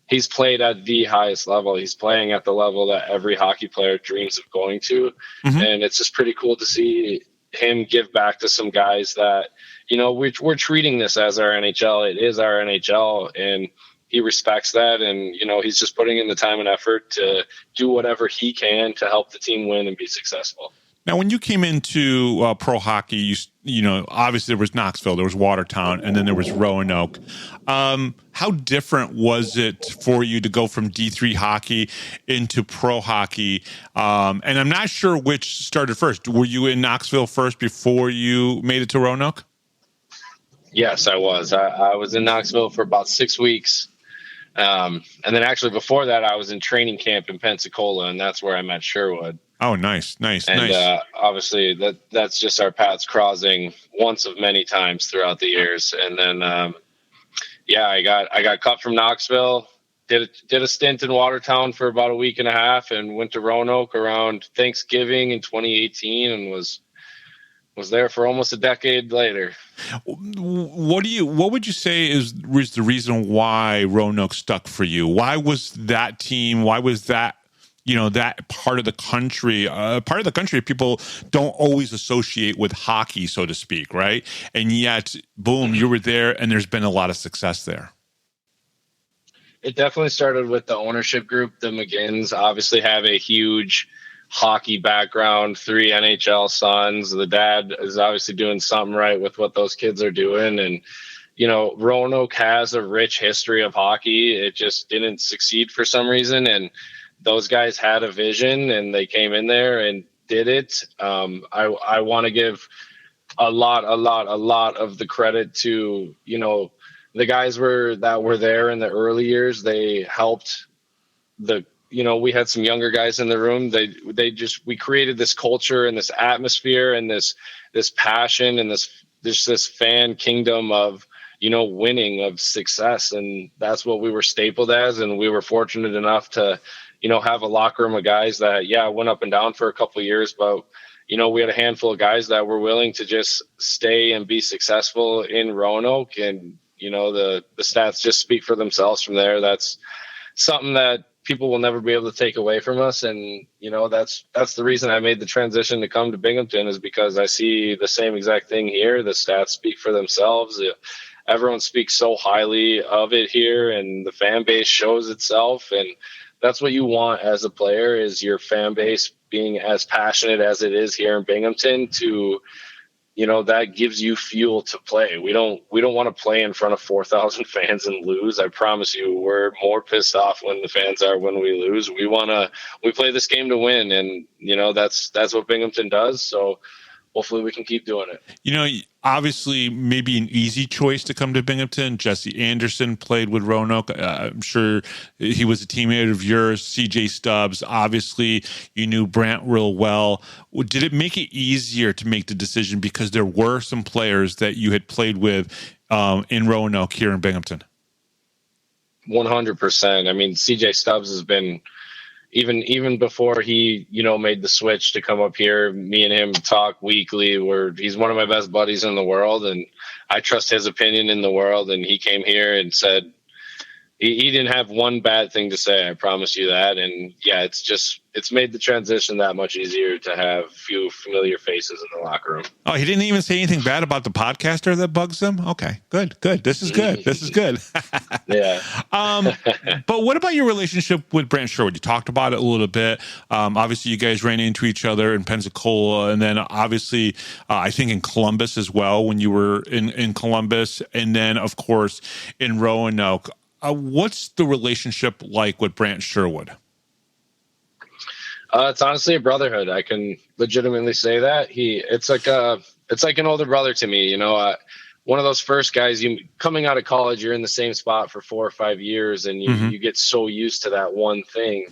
he's played at the highest level. He's playing at the level that every hockey player dreams of going to. Mm-hmm. And it's just pretty cool to see him give back to some guys that, we're treating this as our NHL. It is our NHL, and he respects that. And, he's just putting in the time and effort to do whatever he can to help the team win and be successful. Now, when you came into pro hockey, obviously there was Knoxville, there was Watertown, and then there was Roanoke. How different was it for you to go from D3 hockey into pro hockey? And I'm not sure which started first. Were you in Knoxville first before you made it to Roanoke? Yes, I was. I was in Knoxville for about 6 weeks. And then actually before that, I was in training camp in Pensacola, and that's where I met Sherwood. Oh, nice. And obviously that's just our paths crossing once of many times throughout the years. And then, I got cut from Knoxville, did a stint in Watertown for about a week and a half, and went to Roanoke around Thanksgiving in 2018, and was there for almost a decade later. What would you say was the reason why Roanoke stuck for you? Why was that team? Why was that? That part of the country people don't always associate with hockey, so to speak, right? And yet, boom, you were there, and there's been a lot of success there. It definitely started with the ownership group. The McGinns obviously have a huge hockey background, 3 NHL sons. The dad is obviously doing something right with what those kids are doing. And, Roanoke has a rich history of hockey. It just didn't succeed for some reason. And those guys had a vision, and they came in there and did it. I want to give a lot of the credit to, the guys that were there in the early years. They helped we had some younger guys in the room. We created this culture and this atmosphere and this passion and this fan kingdom of, winning, of success. And that's what we were stapled as. And we were fortunate enough to, have a locker room of guys that, went up and down for a couple of years, but, we had a handful of guys that were willing to just stay and be successful in Roanoke. And, the stats just speak for themselves from there. That's something that people will never be able to take away from us. And, that's the reason I made the transition to come to Binghamton, is because I see the same exact thing here. The stats speak for themselves. Everyone speaks so highly of it here, and the fan base shows itself. And that's what you want as a player, is your fan base being as passionate as it is here in Binghamton to, that gives you fuel to play. We don't want to play in front of 4,000 fans and lose. I promise you, we're more pissed off when the fans are when we lose. We play this game to win, and that's what Binghamton does. So hopefully we can keep doing it. Obviously maybe an easy choice to come to Binghamton. Jesse Anderson played with Roanoke. I'm sure he was a teammate of yours. CJ Stubbs, obviously you knew Brant real well. Did it make it easier to make the decision because there were some players that you had played with in Roanoke here in Binghamton? 100%. I mean, CJ Stubbs has been even before he, made the switch to come up here, me and him talk weekly. He's one of my best buddies in the world, and I trust his opinion in the world. And he came here and said he didn't have one bad thing to say. I promise you that. And yeah, it's made the transition that much easier to have a few familiar faces in the locker room. Oh, he didn't even say anything bad about the podcaster that bugs him? Okay, good. This is good. Yeah. But what about your relationship with Brant Sherwood? You talked about it a little bit. Obviously, you guys ran into each other in Pensacola, and then obviously, I think in Columbus as well, when you were in Columbus, and then, of course, in Roanoke. What's the relationship like with Brant Sherwood? It's honestly a brotherhood. I can legitimately say that. It's like an older brother to me. One of those first guys. You coming out of college, you're in the same spot for 4 or 5 years, and you get so used to that one thing.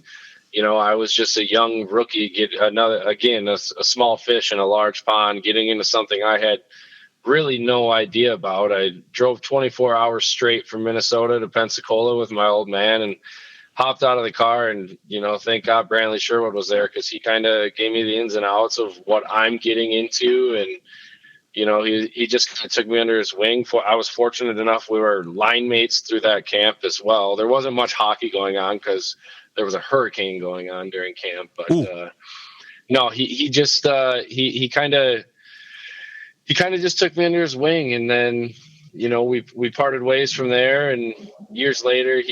I was just a young rookie, a small fish in a large pond, getting into something I had really no idea about. I drove 24 hours straight from Minnesota to Pensacola with my old man and hopped out of the car, and thank God Brant Sherwood was there, because he kind of gave me the ins and outs of what I'm getting into, and he just kind of took me under his wing. I was fortunate enough we were line mates through that camp as well. There wasn't much hockey going on because there was a hurricane going on during camp, but no, he kind of just took me under his wing, and then we parted ways from there. And years later,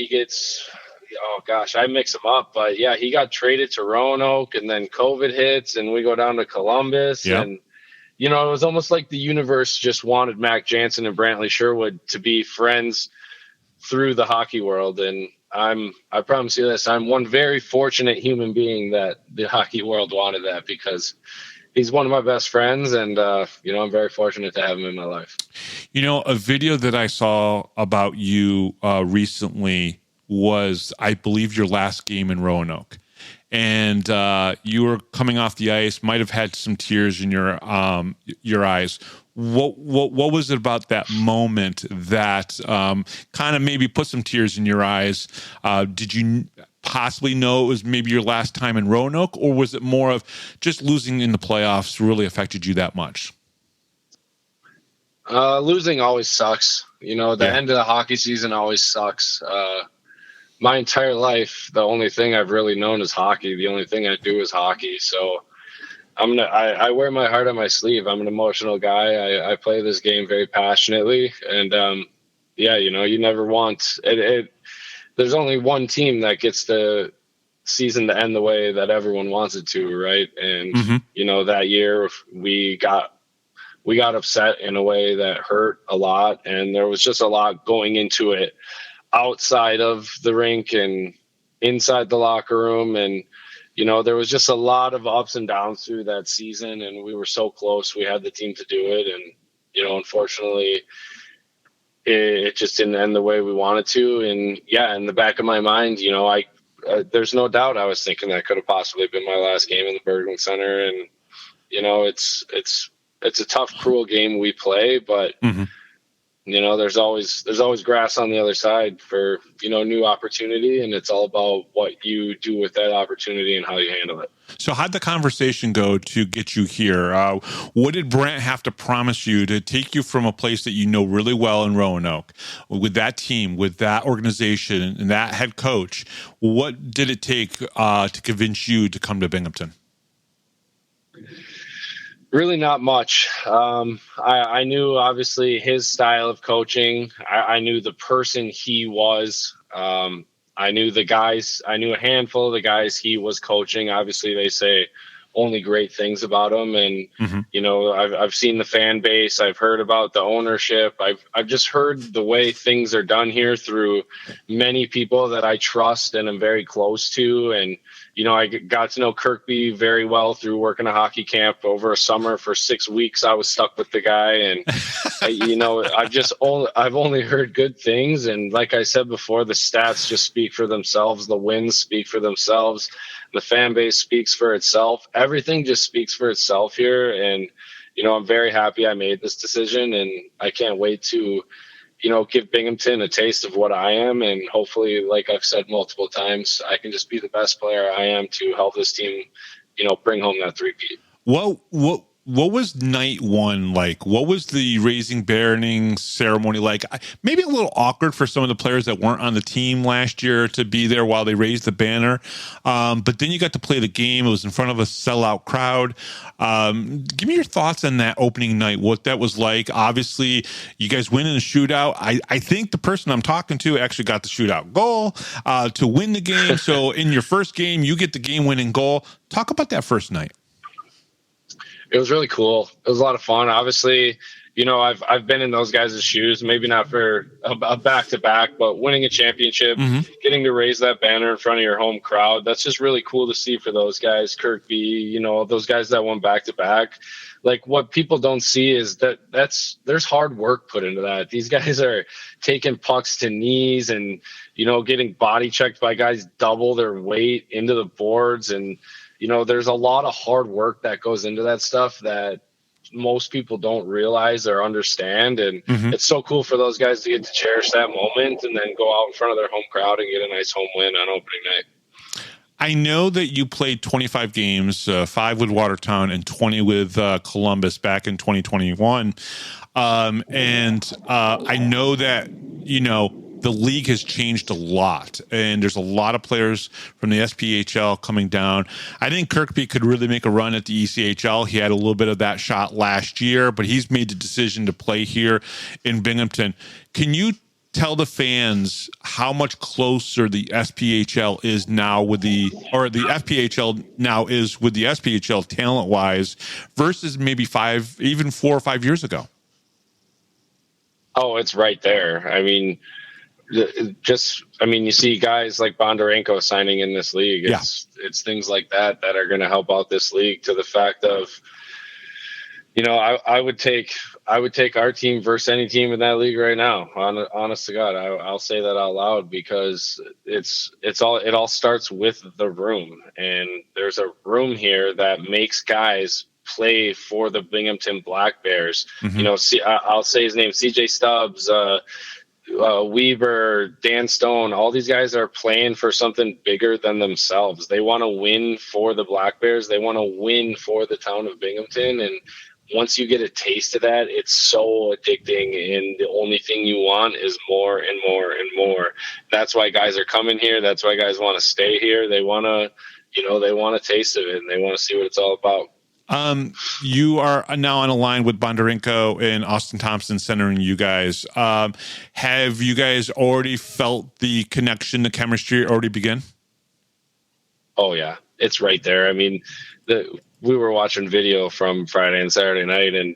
I mix him up, but yeah, he got traded to Roanoke, and then COVID hits, and we go down to Columbus. Yep. And it was almost like the universe just wanted Mac Jansen and Brant Sherwood to be friends through the hockey world. And I promise you this, I'm one very fortunate human being that the hockey world wanted that, because he's one of my best friends, and I'm very fortunate to have him in my life. A video that I saw about you recently was, I believe, your last game in Roanoke, and you were coming off the ice, might have had some tears in your eyes. What was it about that moment that kind of maybe put some tears in your eyes? Did you possibly know it was maybe your last time in Roanoke, or was it more of just losing in the playoffs really affected you that much? Losing always sucks. The end of the hockey season always sucks. My entire life, the only thing I've really known is hockey. The only thing I do is hockey. So I wear my heart on my sleeve. I'm an emotional guy. I play this game very passionately, and you never want it. There's only one team that gets the season to end the way that everyone wants it to, right? And that year we got upset in a way that hurt a lot, and there was just a lot going into it outside of the rink and inside the locker room, and there was just a lot of ups and downs through that season, and we were so close. We had the team to do it, and unfortunately, it just didn't end the way we wanted to. And yeah, in the back of my mind, there's no doubt I was thinking that could have possibly been my last game in the Bergman Center. And it's a tough, cruel game we play, but there's always grass on the other side for new opportunity, and it's all about what you do with that opportunity and how you handle it. So how'd the conversation go to get you here? What did Brant have to promise you to take you from a place that you know really well in Roanoke, with that team, with that organization, and that head coach? What did it take to convince you to come to Binghamton? Really not much. I knew, obviously, his style of coaching. I knew the person he was. I knew the guys. I knew a handful of the guys he was coaching. Obviously, they say only great things about him. And, I've seen the fan base. I've heard about the ownership. I've just heard the way things are done here through many people that I trust and am very close to. And, I got to know Kirkby very well through working a hockey camp over a summer for 6 weeks. I was stuck with the guy, and I've only heard good things. And like I said before, the stats just speak for themselves. The wins speak for themselves. The fan base speaks for itself. Everything just speaks for itself here. And, I'm very happy I made this decision, and I can't wait to, give Binghamton a taste of what I am. And hopefully, like I've said multiple times, I can just be the best player I am to help this team, bring home that three-peat. What was night one like? What was the raising Baroning ceremony like? Maybe a little awkward for some of the players that weren't on the team last year to be there while they raised the banner. But then you got to play the game. It was in front of a sellout crowd. Give me your thoughts on that opening night, what that was like. Obviously, you guys win in a shootout. I think the person I'm talking to actually got the shootout goal to win the game. So in your first game, you get the game-winning goal. Talk about that first night. It was really cool. It was a lot of fun. Obviously, I've been in those guys' shoes, maybe not for a back-to-back, but winning a championship, getting to raise that banner in front of your home crowd, that's just really cool to see for those guys. Kirkby, those guys that won back-to-back. Like, what people don't see is there's hard work put into that. These guys are taking pucks to knees and, getting body checked by guys double their weight into the boards. And, there's a lot of hard work that goes into that stuff that most people don't realize or understand. And it's so cool for those guys to get to cherish that moment and then go out in front of their home crowd and get a nice home win on opening night. I know that you played 25 games, 5 with Watertown and 20 with Columbus back in 2021. And I know that, the league has changed a lot, and there's a lot of players from the SPHL coming down. I think Kirkby could really make a run at the ECHL. He had a little bit of that shot last year, but he's made the decision to play here in Binghamton. Can you tell the fans how much closer the SPHL is now with the FPHL now is with the SPHL talent-wise versus maybe 4 or 5 years ago? Oh, it's right there. I mean, you see guys like Bondarenko signing in this league. It's things like that are going to help out this league, to the fact of, I would take our team versus any team in that league right now. Honest to God, I'll say that out loud, because it all starts with the room, and there's a room here that makes guys play for the Binghamton Black Bears. I'll say his name, CJ Stubbs, Weaver, Dan Stone, all these guys are playing for something bigger than themselves. They want to win for the Black Bears. They want to win for the town of Binghamton. And once you get a taste of that, it's so addicting. And the only thing you want is more and more and more. That's why guys are coming here. That's why guys want to stay here. They want to, they want a taste of it, and they want to see what it's all about. You are now on a line with Bondarenko and Austin Thompson centering you guys. Have you guys already felt the connection, the chemistry already begin? Oh yeah, it's right there. I mean, we were watching video from Friday and Saturday night, and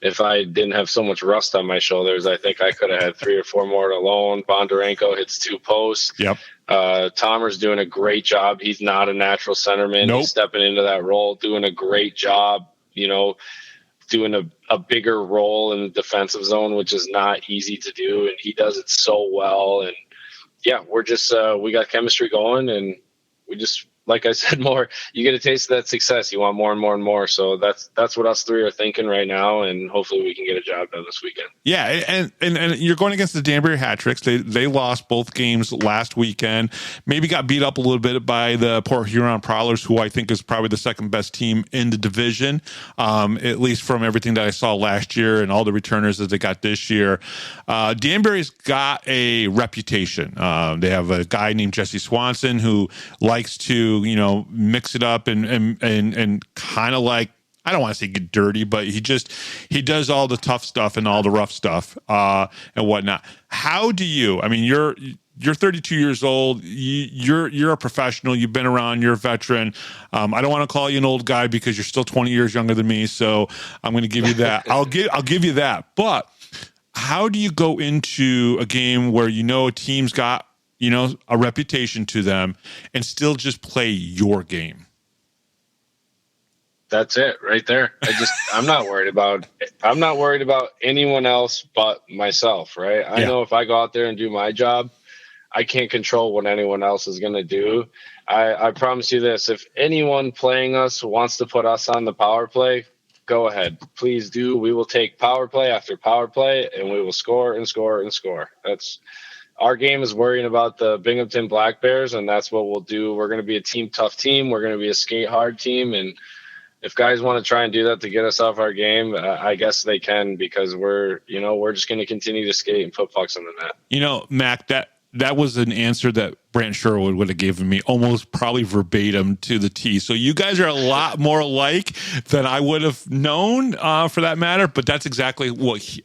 if I didn't have so much rust on my shoulders, I think I could have had 3 or 4 more alone. Bondarenko hits 2 posts. Yep. Tomer's doing a great job. He's not a natural centerman. Nope. He's stepping into that role, doing a great job, doing a bigger role in the defensive zone, which is not easy to do. And he does it so well. And yeah, we're just, we got chemistry going, and we just, like I said, you get a taste of that success. You want more and more and more. So that's what us 3 are thinking right now. And hopefully we can get a job done this weekend. Yeah. And you're going against the Danbury Hat Tricks. They lost both games last weekend, maybe got beat up a little bit by the Port Huron Prowlers, who I think is probably the second best team in the division. At least from everything that I saw last year and all the returners that they got this year. Danbury's got a reputation. They have a guy named Jesse Swanson who likes to, mix it up and kind of like, I don't want to say get dirty, but he does all the tough stuff and all the rough stuff and whatnot. How do you? I mean, you're 32 years old. You're a professional. You've been around. You're a veteran. I don't want to call you an old guy because you're still 20 years younger than me. So I'm going to give you that. I'll give you that. But how do you go into a game where a team's got a reputation to them and still just play your game? That's it right there. I'm not worried about anyone else but myself, right? I know if I go out there and do my job, I can't control what anyone else is going to do. I promise you this, if anyone playing us wants to put us on the power play, go ahead. Please do. We will take power play after power play, and we will score and score and score. That's our game is worrying about the Binghamton Black Bears, and that's what we'll do. We're going to be a tough team. We're going to be a skate hard team, and if guys want to try and do that to get us off our game, I guess they can, because we're just going to continue to skate and put pucks in the net. Mac, that was an answer that Brant Sherwood would have given me almost probably verbatim to the T. So you guys are a lot more alike than I would have known for that matter. But that's exactly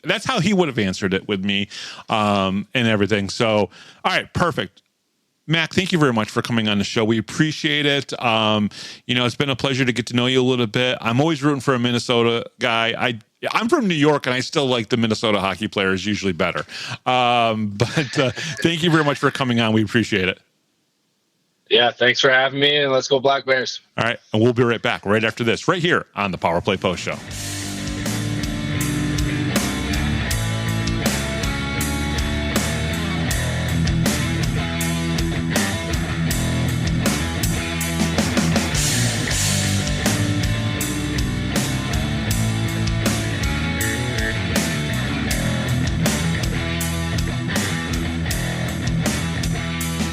that's how he would have answered it with me and everything. So, all right, perfect. Mac, thank you very much for coming on the show. We appreciate it. It's been a pleasure to get to know you a little bit. I'm always rooting for a Minnesota guy. I'm from New York, and I still like the Minnesota hockey players usually better. But thank you very much for coming on. We appreciate it. Yeah, thanks for having me, and let's go Black Bears. All right, and we'll be right back right after this, right here on the Power Play Post Show.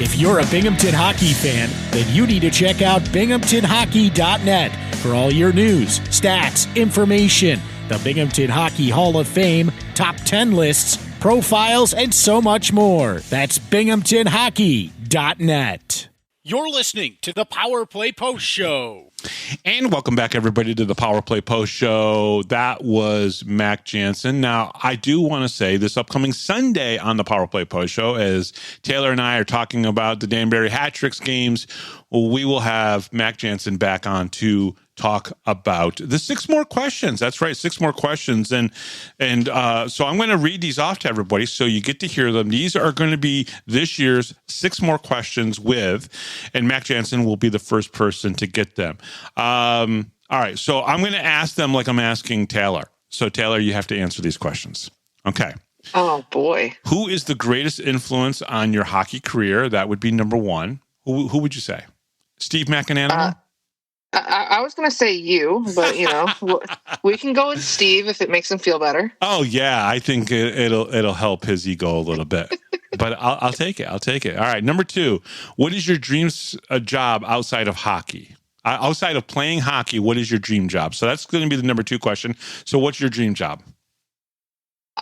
If you're a Binghamton hockey fan, then you need to check out binghamtonhockey.net for all your news, stats, information, the Binghamton Hockey Hall of Fame, top 10 lists, profiles, and so much more. That's binghamtonhockey.net. You're listening to the Power Play Post Show. And welcome back, everybody, to the Power Play Post Show. That was Mac Jansen. Now, I do want to say this upcoming Sunday on the Power Play Post Show, as Taylor and I are talking about the Danbury Hat Tricks games, we will have Mac Jansen back on to talk about the 6 more questions. That's right, 6 more questions. And so I'm going to read these off to everybody so you get to hear them. These are going to be this year's 6 more questions and Mac Jansen will be the first person to get them. All right, so I'm going to ask them like I'm asking Taylor. So Taylor, you have to answer these questions. Okay. Oh, boy. Who is the greatest influence on your hockey career? That would be number 1. Who would you say? Steve McAnanimal? I was going to say you, but, we can go with Steve if it makes him feel better. Oh, yeah. I think it'll help his ego a little bit. But I'll take it. All right. Number 2, what is your dream job outside of hockey? Outside of playing hockey, what is your dream job? So that's going to be the number 2 question. So what's your dream job?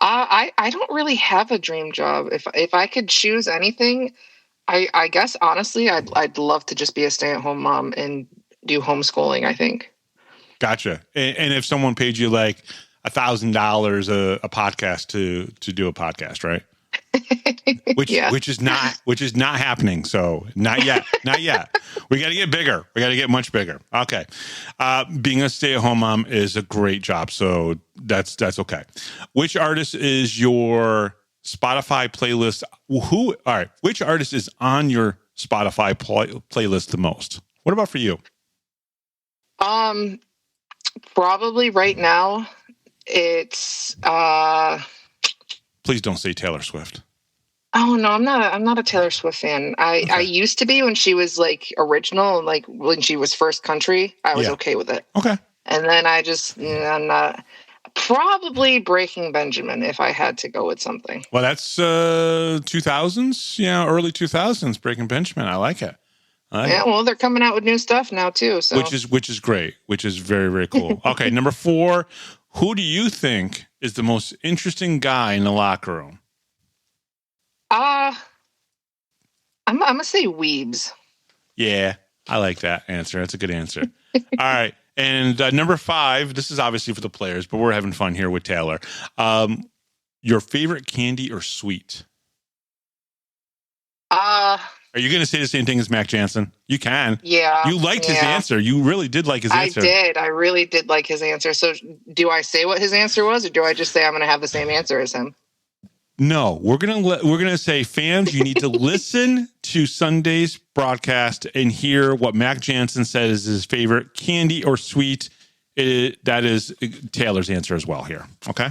I don't really have a dream job. If I could choose anything, I guess, honestly, I'd love to just be a stay-at-home mom and do homeschooling, I think. Gotcha. And if someone paid you like $1,000 a podcast to do a podcast, right? Which is not happening. So not yet. We got to get bigger. We got to get much bigger. Okay. Being a stay-at-home mom is a great job. So that's okay. Which artist is your Spotify playlist? All right. Which artist is on your Spotify playlist the most? What about for you? Probably right now it's Please don't say Taylor Swift. Oh no, I'm not a Taylor Swift fan. I used to be when she was like original and like when she was first country, I was okay with it. Okay. And then I'm not. Probably Breaking Benjamin if I had to go with something. Well, that's 2000s, early 2000s Breaking Benjamin. I like it. Well, they're coming out with new stuff now too. So which is great, which is very, very cool. Okay, number 4, who do you think is the most interesting guy in the locker room? I'm gonna say Weebs. Yeah, I like that answer. That's a good answer. All right, and number 5. This is obviously for the players, but we're having fun here with Taylor. Your favorite candy or sweet? Are you going to say the same thing as Mac Jansen? You can. Yeah. You liked his answer. You really did like his answer. I did. I really did like his answer. So do I say what his answer was, or do I just say I'm going to have the same answer as him? No, we're gonna say, fans, you need to listen to Sunday's broadcast and hear what Mac Jansen said is his favorite candy or sweet. That is Taylor's answer as well here. Okay.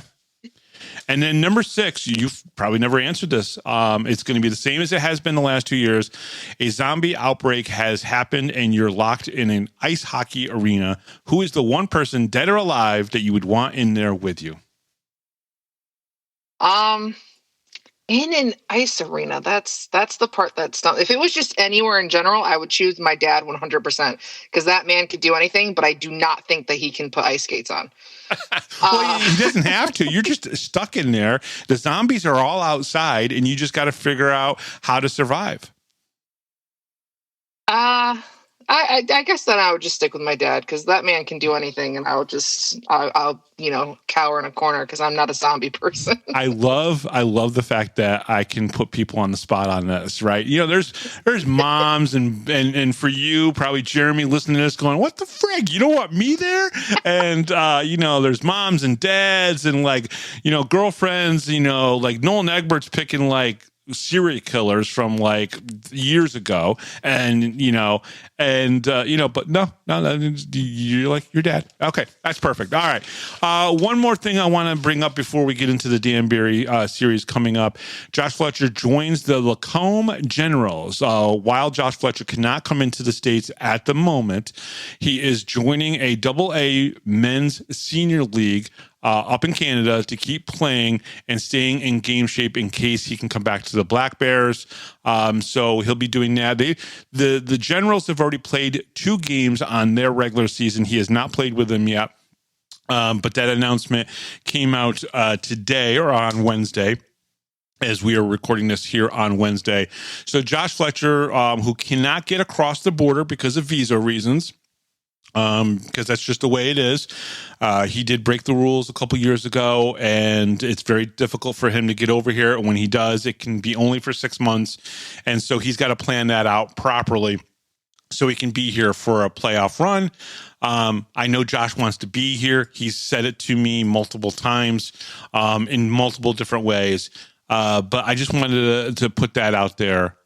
And then number 6, you've probably never answered this. It's going to be the same as it has been the last 2 years. A zombie outbreak has happened and you're locked in an ice hockey arena. Who is the one person, dead or alive, that you would want in there with you? In an ice arena, that's the part that's not. If it was just anywhere in general, I would choose my dad 100% because that man could do anything, but I do not think that he can put ice skates on. Well, he doesn't have to. You're just stuck in there. The zombies are all outside, and you just got to figure out how to survive. I guess then I would just stick with my dad because that man can do anything, and I'll cower in a corner because I'm not a zombie person. I love the fact that I can put people on the spot on this, right? There's moms and for you, probably Jeremy listening to this going, what the frig? You don't want me there? And, there's moms and dads and girlfriends, like Nolan Egbert's picking serial killers from years ago, and but no, you're like your dad. Okay, that's perfect. All right, one more thing I want to bring up before we get into the Danbury series coming up. Josh Fletcher joins the Lacombe Generals. While Josh Fletcher cannot come into the States at the moment, he is joining a AA men's senior league up in Canada to keep playing and staying in game shape in case he can come back to the Black Bears. So he'll be doing that. The Generals have already played 2 games on their regular season. He has not played with them yet. But that announcement came out today or on Wednesday, as we are recording this here on Wednesday. So Josh Fletcher, who cannot get across the border because of visa reasons, because that's just the way it is. He did break the rules a couple years ago, and it's very difficult for him to get over here. And when he does, it can be only for 6 months. And so he's got to plan that out properly so he can be here for a playoff run. I know Josh wants to be here. He's said it to me multiple times in multiple different ways. But I just wanted to put that out there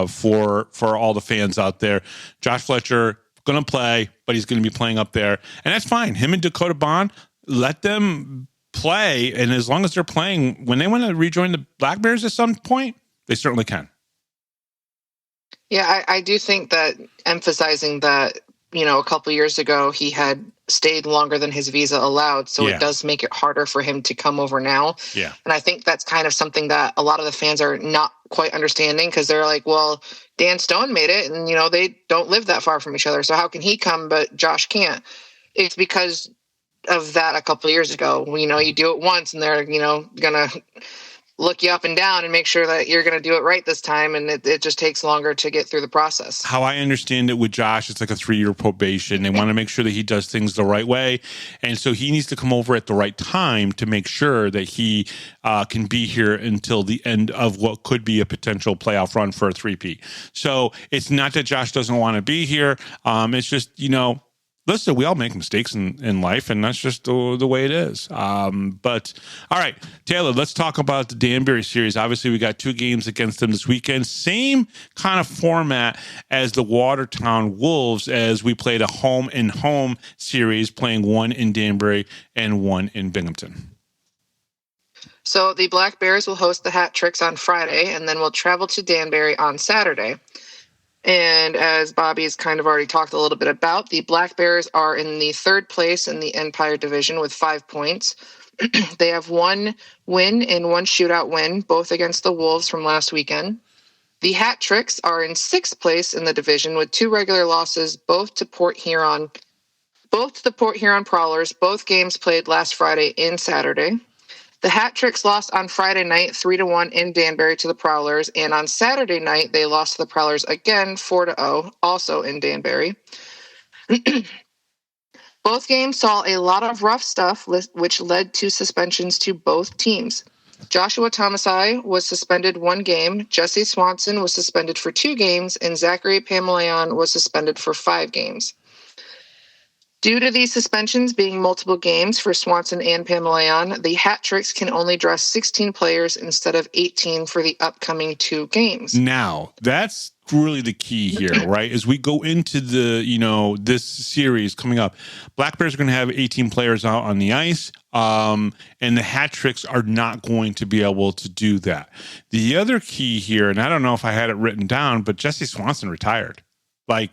for all the fans out there. Josh Fletcher going to play, but he's going to be playing up there. And that's fine. Him and Dakota Bond, let them play. And as long as they're playing, when they want to rejoin the Black Bears at some point, they certainly can. Yeah, I do think that emphasizing that, a couple years ago, he had stayed longer than his visa allowed. So It does make it harder for him to come over now. Yeah. And I think that's kind of something that a lot of the fans are not quite understanding because they're like, well, Dan Stone made it and, they don't live that far from each other. So how can he come, but Josh can't? It's because of that a couple of years ago. You do it once and they're, going to look you up and down and make sure that you're going to do it right this time. And it just takes longer to get through the process. How I understand it with Josh, it's like a 3-year probation. They want to make sure that he does things the right way. And so he needs to come over at the right time to make sure that he can be here until the end of what could be a potential playoff run for a 3-peat. So it's not that Josh doesn't want to be here. It's just, listen, we all make mistakes in life, and that's just the way it is. But all right, Taylor, let's talk about the Danbury series. Obviously, we got 2 games against them this weekend. Same kind of format as the Watertown Wolves, as we played a home-and-home series, playing 1 in Danbury and 1 in Binghamton. So the Black Bears will host the Hat Tricks on Friday, and then we'll travel to Danbury on Saturday. And as Bobby's kind of already talked a little bit about, the Black Bears are in the 3rd place in the Empire Division with 5 points. They have 1 win and 1 shootout win, both against the Wolves from last weekend. The Hat Tricks are in 6th place in the division with 2 regular losses, both to the Port Huron Prowlers, both games played last Friday and Saturday. The Hat Tricks lost on Friday night 3-1 in Danbury to the Prowlers, and on Saturday night they lost to the Prowlers again 4-0, also in Danbury. Both games saw a lot of rough stuff, which led to suspensions to both teams. Joshua Thomasai was suspended 1 game, Jesse Swanson was suspended for 2 games, and Zachary Pamelayan was suspended for 5 games. Due to these suspensions being multiple games for Swanson and Pamelayan, the Hat Tricks can only dress 16 players instead of 18 for the upcoming 2 games. Now, that's really the key here, right? As we go into the, this series coming up, Black Bears are going to have 18 players out on the ice. And the hat tricks are not going to be able to do that. The other key here, and I don't know if I had it written down, but Jesse Swanson retired. Like,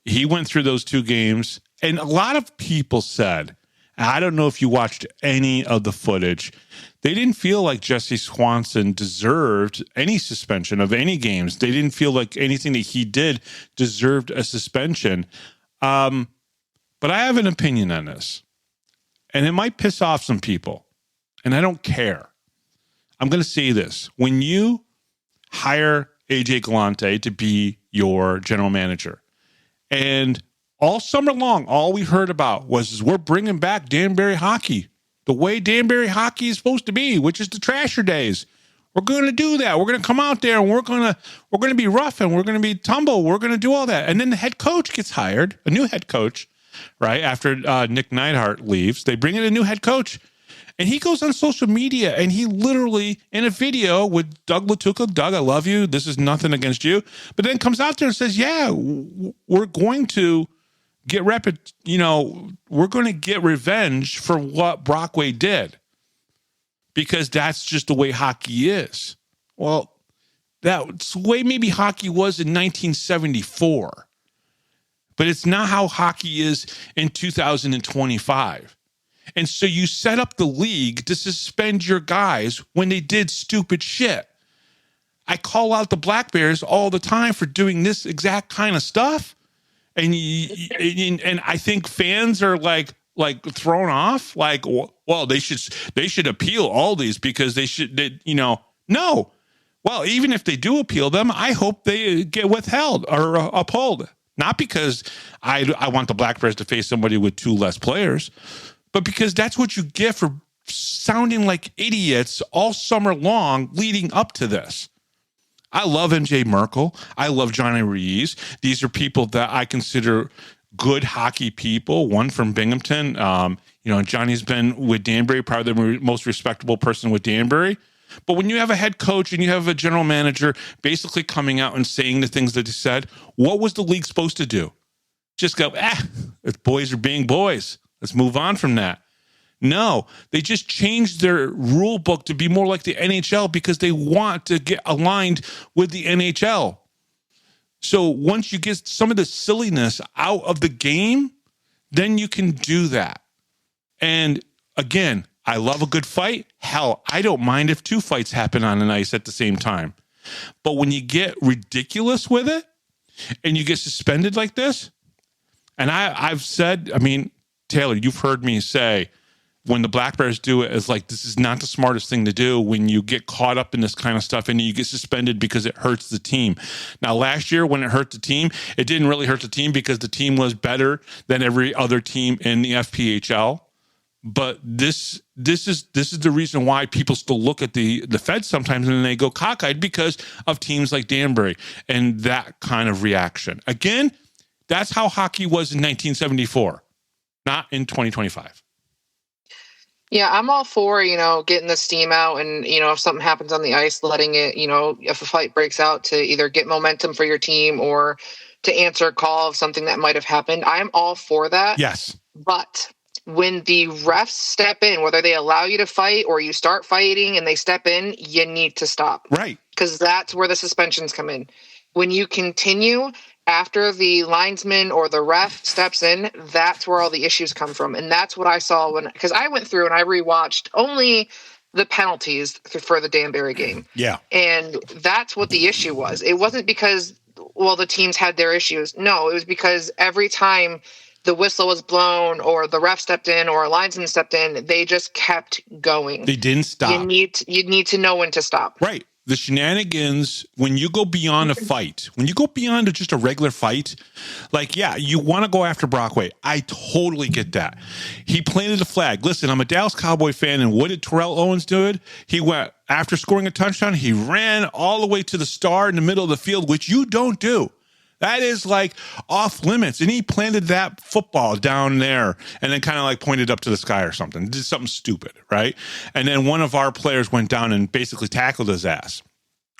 he went through those 2 games, and a lot of people said, I don't know if you watched any of the footage, they didn't feel like Jesse Swanson deserved any suspension of any games. They didn't feel like anything that he did deserved a suspension. But I have an opinion on this, and it might piss off some people, and I don't care. I'm going to say this. When you hire AJ Galante to be your general manager, and all summer long, all we heard about was we're bringing back Danbury hockey, the way Danbury hockey is supposed to be, which is the Trasher days. We're going to do that. We're going to come out there and we're going to be rough and we're going to be tumble. We're going to do all that. And then the head coach gets hired, a new head coach, right? After Nick Neidhart leaves, they bring in a new head coach, and he goes on social media and he literally, in a video with Doug Latuca, Doug, I love you. This is nothing against you. But then comes out there and says, yeah, we're going to we're going to get revenge for what Brockway did, because that's just the way hockey is. Well, that's the way maybe hockey was in 1974, but it's not how hockey is in 2025. And so you set up the league to suspend your guys when they did stupid shit. I call out the Black Bears all the time for doing this exact kind of stuff. And I think fans are like thrown off. Like, well, they should appeal all these because no. Well, even if they do appeal them, I hope they get withheld or upheld. Not because I want the Black Bears to face somebody with 2 less players, but because that's what you get for sounding like idiots all summer long leading up to this. I love MJ Merkel. I love Johnny Ruiz. These are people that I consider good hockey people. One from Binghamton. Johnny's been with Danbury, probably the most respectable person with Danbury. But when you have a head coach and you have a general manager basically coming out and saying the things that he said, what was the league supposed to do? Just go, if boys are being boys, let's move on from that. No, they just changed their rule book to be more like the NHL because they want to get aligned with the NHL. So once you get some of the silliness out of the game, then you can do that. And again, I love a good fight. Hell, I don't mind if 2 fights happen on an ice at the same time. But when you get ridiculous with it and you get suspended like this, and I've said, Taylor, you've heard me say, when the Black Bears do it, it's like, this is not the smartest thing to do when you get caught up in this kind of stuff and you get suspended because it hurts the team. Now, last year when it hurt the team, it didn't really hurt the team because the team was better than every other team in the FPHL. But this is the reason why people still look at the Feds sometimes and they go cockeyed because of teams like Danbury and that kind of reaction. Again, that's how hockey was in 1974, not in 2025. Yeah, I'm all for, getting the steam out and, if something happens on the ice, letting it, if a fight breaks out, to either get momentum for your team or to answer a call of something that might have happened. I'm all for that. Yes. But when the refs step in, whether they allow you to fight or you start fighting and they step in, you need to stop. Right. Because that's where the suspensions come in. When you continue after the linesman or the ref steps in, that's where all the issues come from. And that's what I saw because I went through and I rewatched only the penalties for the Danbury game. Yeah. And that's what the issue was. It wasn't because, the teams had their issues. No, it was because every time the whistle was blown or the ref stepped in or a linesman stepped in, they just kept going. They didn't stop. You need to know when to stop. Right. The shenanigans, when you go beyond a fight, when you go beyond just a regular fight, you want to go after Brockway. I totally get that. He planted a flag. Listen, I'm a Dallas Cowboy fan, and what did Terrell Owens do? He went, after scoring a touchdown, he ran all the way to the star in the middle of the field, which you don't do. That is off limits. And he planted that football down there and then kind of pointed up to the sky or something. Did something stupid, right? And then one of our players went down and basically tackled his ass,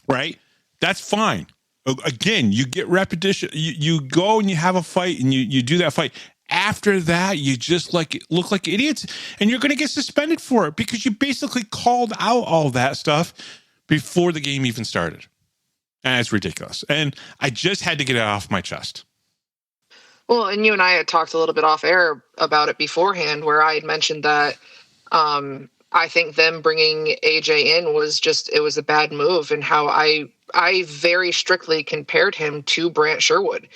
right? That's fine. Again, you get repetition. You go and you have a fight and you do that fight. After that, you just look like idiots, and you're going to get suspended for it because you basically called out all that stuff before the game even started. And it's ridiculous. And I just had to get it off my chest. Well, and you and I had talked a little bit off air about it beforehand, where I had mentioned that I think them bringing AJ in was a bad move, and how I very strictly compared him to Brant Sherwood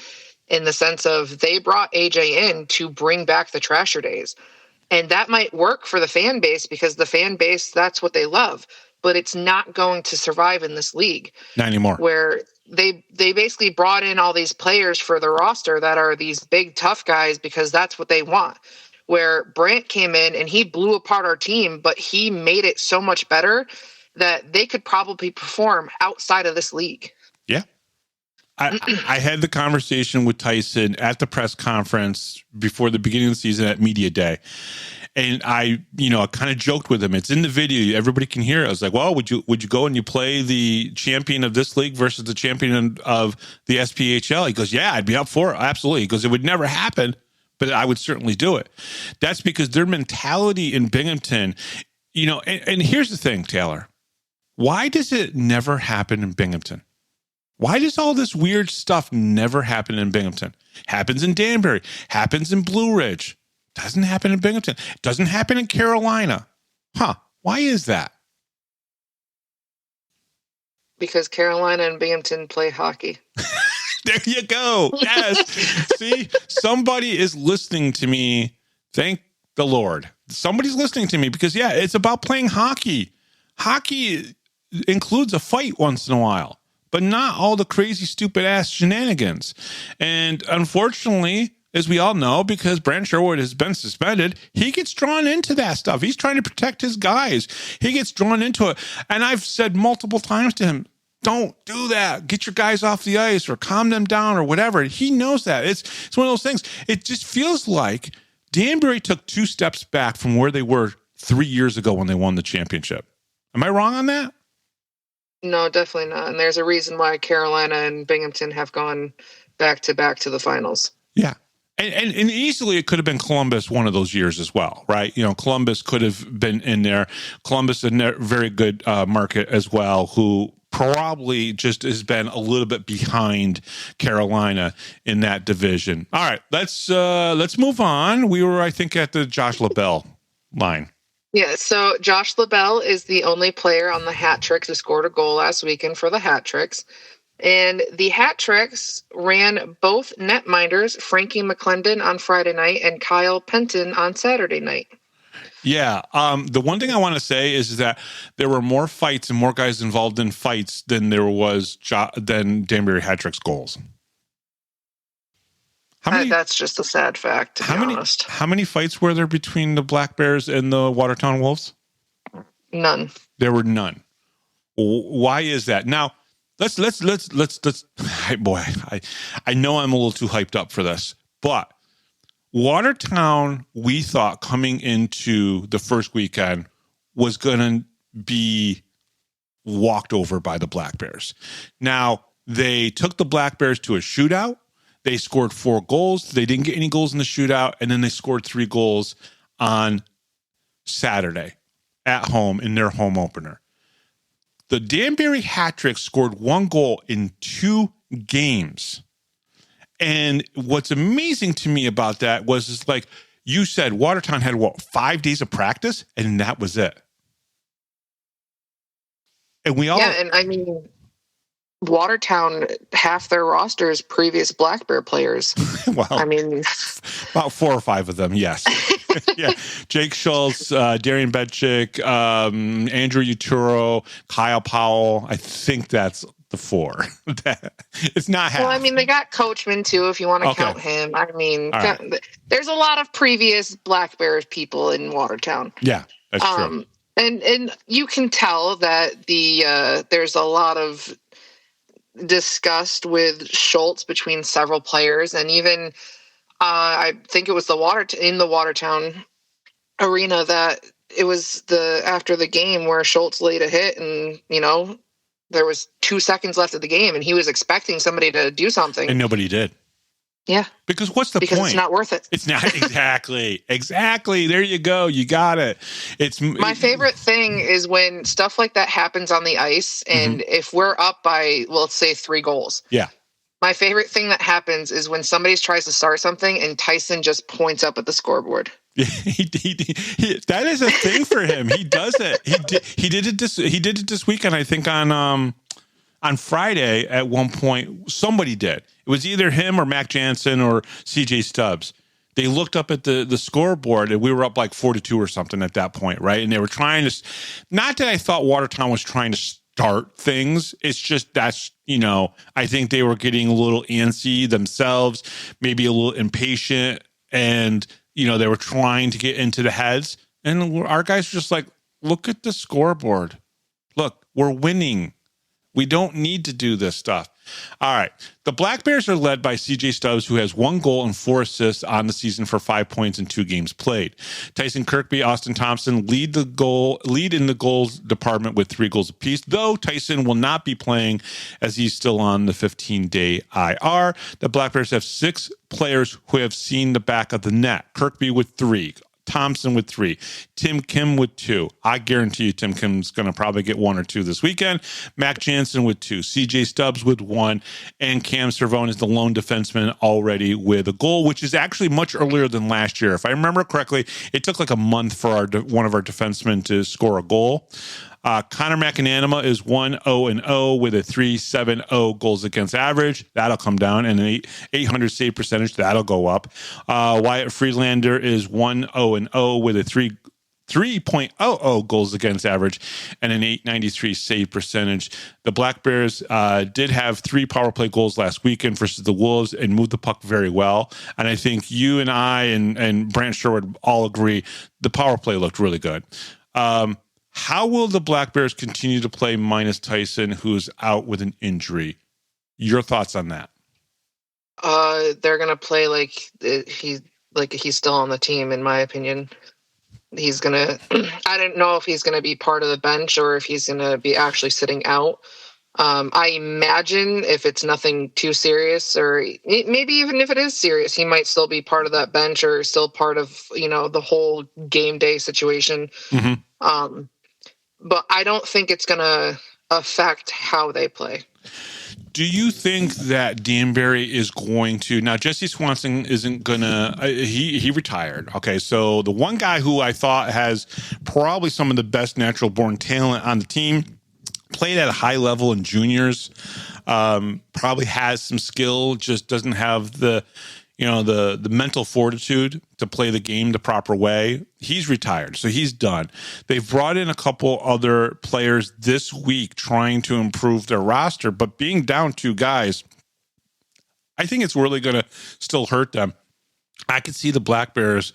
in the sense of they brought AJ in to bring back the Trasher days. And that might work for the fan base because the fan base, that's what they love. But it's not going to survive in this league. Not anymore. Where they basically brought in all these players for the roster that are these big, tough guys because that's what they want. Where Brant came in and he blew apart our team, but he made it so much better that they could probably perform outside of this league. Yeah. I had the conversation with Tyson at the press conference before the beginning of the season at Media Day. And I kind of joked with him. It's in the video. Everybody can hear it. I was like, well, would you go and you play the champion of this league versus the champion of the SPHL? He goes, yeah, I'd be up for it. Absolutely. He goes, it would never happen, but I would certainly do it. That's because their mentality in Binghamton, and here's the thing, Taylor. Why does it never happen in Binghamton? Why does all this weird stuff never happen in Binghamton? Happens in Danbury, happens in Blue Ridge. Doesn't happen in Binghamton. Doesn't happen in Carolina. Huh. Why is that? Because Carolina and Binghamton play hockey. There you go. Yes. See, somebody is listening to me. Thank the Lord. Somebody's listening to me because, yeah, it's about playing hockey. Hockey includes a fight once in a while, but not all the crazy, stupid ass shenanigans. And unfortunately, as we all know, because Brant Sherwood has been suspended, he gets drawn into that stuff. He's trying to protect his guys. He gets drawn into it. And I've said multiple times to him, don't do that. Get your guys off the ice or calm them down or whatever. He knows that. It's one of those things. It just feels like Danbury took 2 steps back from where they were 3 years ago when they won the championship. Am I wrong on that? No, definitely not. And there's a reason why Carolina and Binghamton have gone back to the finals. Yeah. And easily it could have been Columbus one of those years as well, right? Columbus could have been in there. Columbus, a very good market as well, who probably just has been a little bit behind Carolina in that division. All right, let's move on. We were, I think, at the Josh LaBelle line. Yeah, so Josh LaBelle is the only player on the Hat Tricks who scored a goal last weekend for the Hat Tricks. And the Hat Tricks ran both netminders, Frankie McClendon on Friday night and Kyle Penton on Saturday night. Yeah. The one thing I want to say is that there were more fights and more guys involved in fights than there was than Danbury Hat Tricks goals. That's just a sad fact, to be honest. How many fights were there between the Black Bears and the Watertown Wolves? None. There were none. Why is that? Now, let's boy, I know I'm a little too hyped up for this, but Watertown, we thought coming into the first weekend was going to be walked over by the Black Bears. Now, they took the Black Bears to a shootout. They scored 4 goals. They didn't get any goals in the shootout, and then they scored 3 goals on Saturday at home in their home opener. The Danbury Hat Tricks scored 1 goal in 2 games. And what's amazing to me about that was like you said, Watertown had 5 days of practice, and that was it. And we all... Yeah, and I mean, Watertown, half their roster is previous Black Bear players. Well, I mean... about 4 or 5 of them, yes. Yeah, Jake Schultz, Darian Betchick, Andrew Uturo, Kyle Powell. I think that's the 4. It's not half. Well, I mean, they got Coachman, too, if you want to count him. I mean, there's a lot of previous Black Bears people in Watertown. Yeah, that's true. And you can tell that there's a lot of disgust with Schultz between several players, and even I think it was in the Watertown arena that it was after the game where Schultz laid a hit, and there was 2 seconds left of the game, and he was expecting somebody to do something, and nobody did. Yeah. Because what's the point? It's not worth it. It's not exactly. There you go. You got it. My favorite thing is when stuff like that happens on the ice, and if we're up by, well, let's say 3 goals. Yeah. My favorite thing that happens is when somebody tries to start something and Tyson just points up at the scoreboard. That is a thing for him. He does it. He did it this weekend. I think on Friday at one point somebody did. It was either him or Mac Jansen or CJ Stubbs. They looked up at the scoreboard and we were up like 4-2 or something at that point, right? And they were trying to. Not that I thought Watertown was trying to start things. It's just that's, I think they were getting a little antsy themselves, maybe a little impatient, and they were trying to get into the heads. And our guys were just like, look at the scoreboard. Look, we're winning. We don't need to do this stuff. All right. The Black Bears are led by CJ Stubbs, who has 1 goal and 4 assists on the season for 5 points in 2 games played. Tyson Kirkby, Austin Thompson lead in the goals department with 3 goals apiece, though Tyson will not be playing as he's still on the 15-day IR. The Black Bears have 6 players who have seen the back of the net. Kirkby with 3. Thompson with 3, Tim Kim with 2. I guarantee you Tim Kim's going to probably get 1 or 2 this weekend. Mac Jansen with 2, CJ Stubbs with 1, and Cam Cervone is the lone defenseman already with a goal, which is actually much earlier than last year. If I remember correctly, it took like a month for one of our defensemen to score a goal. Connor McAnanima is 1-0-0 with a 3.70 goals against average. That'll come down, and an 800 save percentage. That'll go up. Wyatt Friedlander is 1-0-0 with a 3.00 goals against average and an 893 save percentage. The Black Bears did have 3 power play goals last weekend versus the Wolves and moved the puck very well. And I think you and I and Brant Sherwood all agree the power play looked really good. How will the Black Bears continue to play minus Tyson, who's out with an injury? Your thoughts on that? They're gonna play like he's still on the team, in my opinion. He's gonna. I don't know if he's gonna be part of the bench or if he's gonna be actually sitting out. I imagine if it's nothing too serious, or maybe even if it is serious, he might still be part of that bench or still part of the whole game day situation. Mm-hmm. But I don't think it's going to affect how they play. Do you think that Danbury is going to now? Jesse Swanson isn't gonna. He retired. Okay, so the one guy who I thought has probably some of the best natural born talent on the team, played at a high level in juniors, probably has some skill, just doesn't have the mental fortitude to play the game the proper way. He's retired, so he's done. They've brought in a couple other players this week trying to improve their roster, but being down 2 guys, I think it's really going to still hurt them. I could see the Black Bears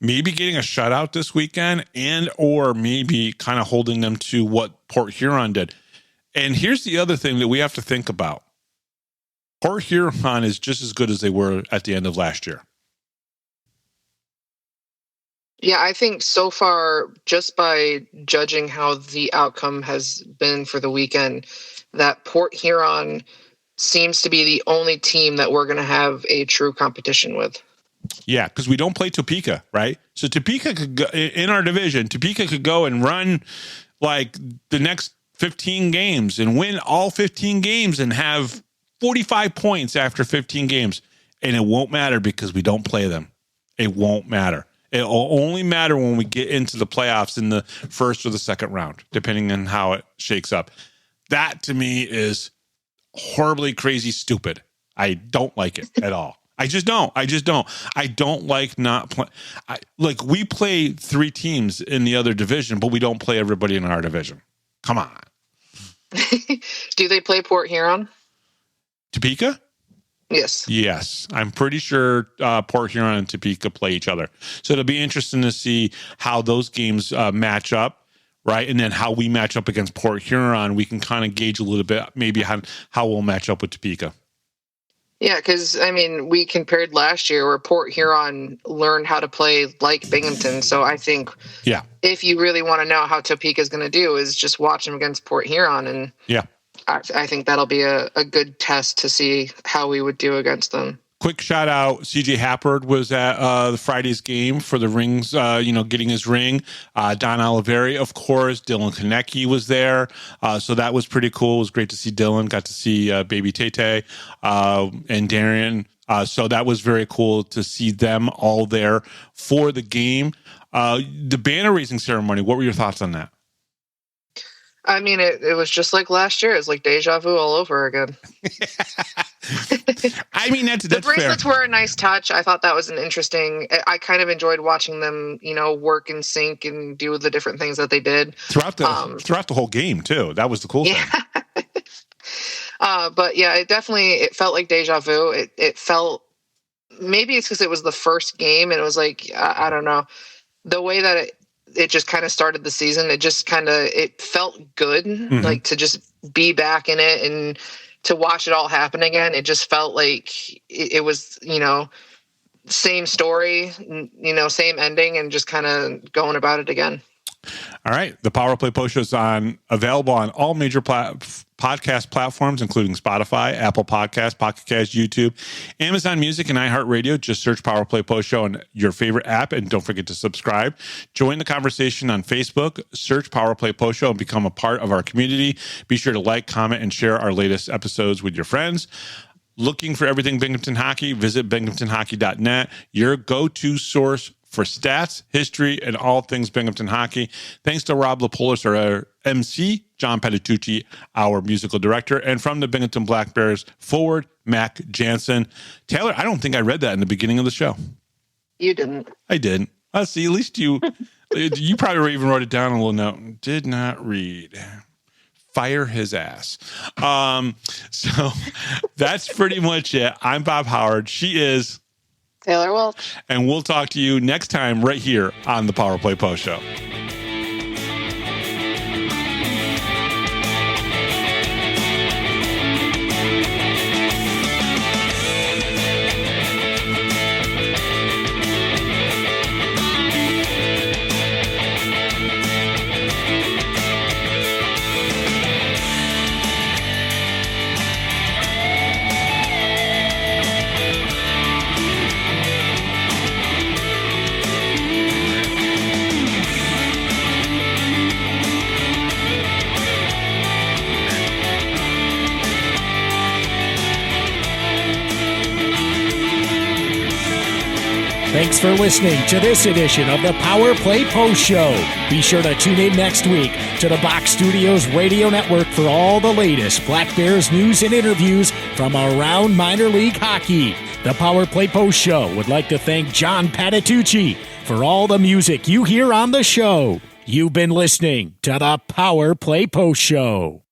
maybe getting a shutout this weekend or maybe kind of holding them to what Port Huron did. And here's the other thing that we have to think about. Port Huron is just as good as they were at the end of last year. Yeah, I think so far, just by judging how the outcome has been for the weekend, that Port Huron seems to be the only team that we're going to have a true competition with. Yeah, because we don't play Topeka, right? So Topeka could go in our division. Topeka could go and run like the next 15 games and win all 15 games and have 45 points after 15 games, and it won't matter because we don't play them. It won't matter. It will only matter when we get into the playoffs in the first or the second round, depending on how it shakes up. That, to me, is horribly crazy stupid. I don't like it at all. I just don't. I don't like not playing. Like, we play 3 teams in the other division, but we don't play everybody in our division. Come on. Do they play Port Huron? Topeka? Yes. I'm pretty sure Port Huron and Topeka play each other. So it'll be interesting to see how those games match up, right? And then how we match up against Port Huron. We can kind of gauge a little bit maybe how we'll match up with Topeka. Yeah, because, we compared last year where Port Huron learned how to play like Binghamton. So I think if you really want to know how Topeka is going to do is just watch them against Port Huron. And I think that'll be a good test to see how we would do against them. Quick shout out, CJ Happard was at the Friday's game for the rings, getting his ring. Don Oliveri, of course. Dylan Konecki was there. So that was pretty cool. It was great to see Dylan. Got to see baby Tete and Darian. So that was very cool to see them all there for the game. The banner raising ceremony, what were your thoughts on that? I mean, it was just like last year. It was like deja vu all over again. I mean, that's the bracelets fair. were a nice touch. I thought that was an interesting. I kind of enjoyed watching them, work and sync and do the different things that they did throughout the whole game too. That was the cool thing. But yeah, it felt like deja vu. It felt, maybe it's because it was the first game and it was like, I don't know, the way that it just kind of started the season. It felt good, like to just be back in it and to watch it all happen again. It just felt like it was, same story, same ending, and just kind of going about it again. All right. The Power Play Post Show is available on all major podcast platforms, including Spotify, Apple Podcasts, Pocket Cast, YouTube, Amazon Music, and iHeartRadio. Just search Power Play Post Show on your favorite app, and don't forget to subscribe. Join the conversation on Facebook. Search Power Play Post Show and become a part of our community. Be sure to like, comment, and share our latest episodes with your friends. Looking for everything Binghamton Hockey? Visit binghamtonhockey.net, your go-to source for stats, history, and all things Binghamton hockey. Thanks to Rob Lapolis, our MC, John Patitucci, our musical director, and from the Binghamton Black Bears, forward, Mac Jansen. Taylor, I don't think I read that in the beginning of the show. You didn't. I didn't. See, at least you probably even wrote it down on a little note. Did not read. Fire his ass. So that's pretty much it. I'm Bob Howard. She is Taylor Welch. And we'll talk to you next time right here on the Power Play Post Show. Thanks for listening to this edition of the Power Play Post Show. Be sure to tune in next week to the Box Studios Radio Network for all the latest Black Bears news and interviews from around minor league hockey. The Power Play Post Show would like to thank John Patitucci for all the music you hear on the show. You've been listening to the Power Play Post Show.